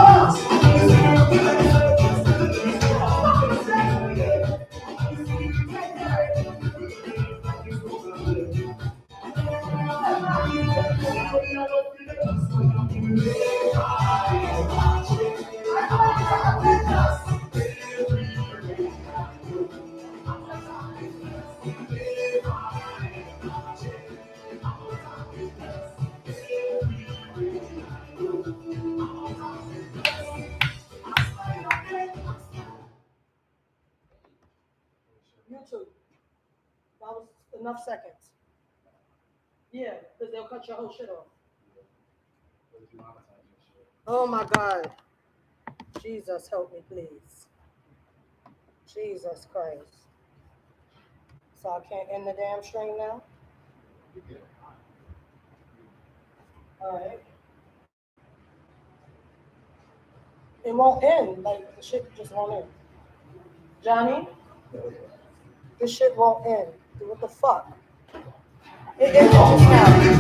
YouTube. That was enough seconds. Yeah, because they'll cut your whole shit off. Oh my God. Jesus, help me, please. Jesus Christ. So I can't end the damn stream now? All right. It won't end. Like, the shit just won't end. Johnny? This shit won't end. What the fuck? It ended just now.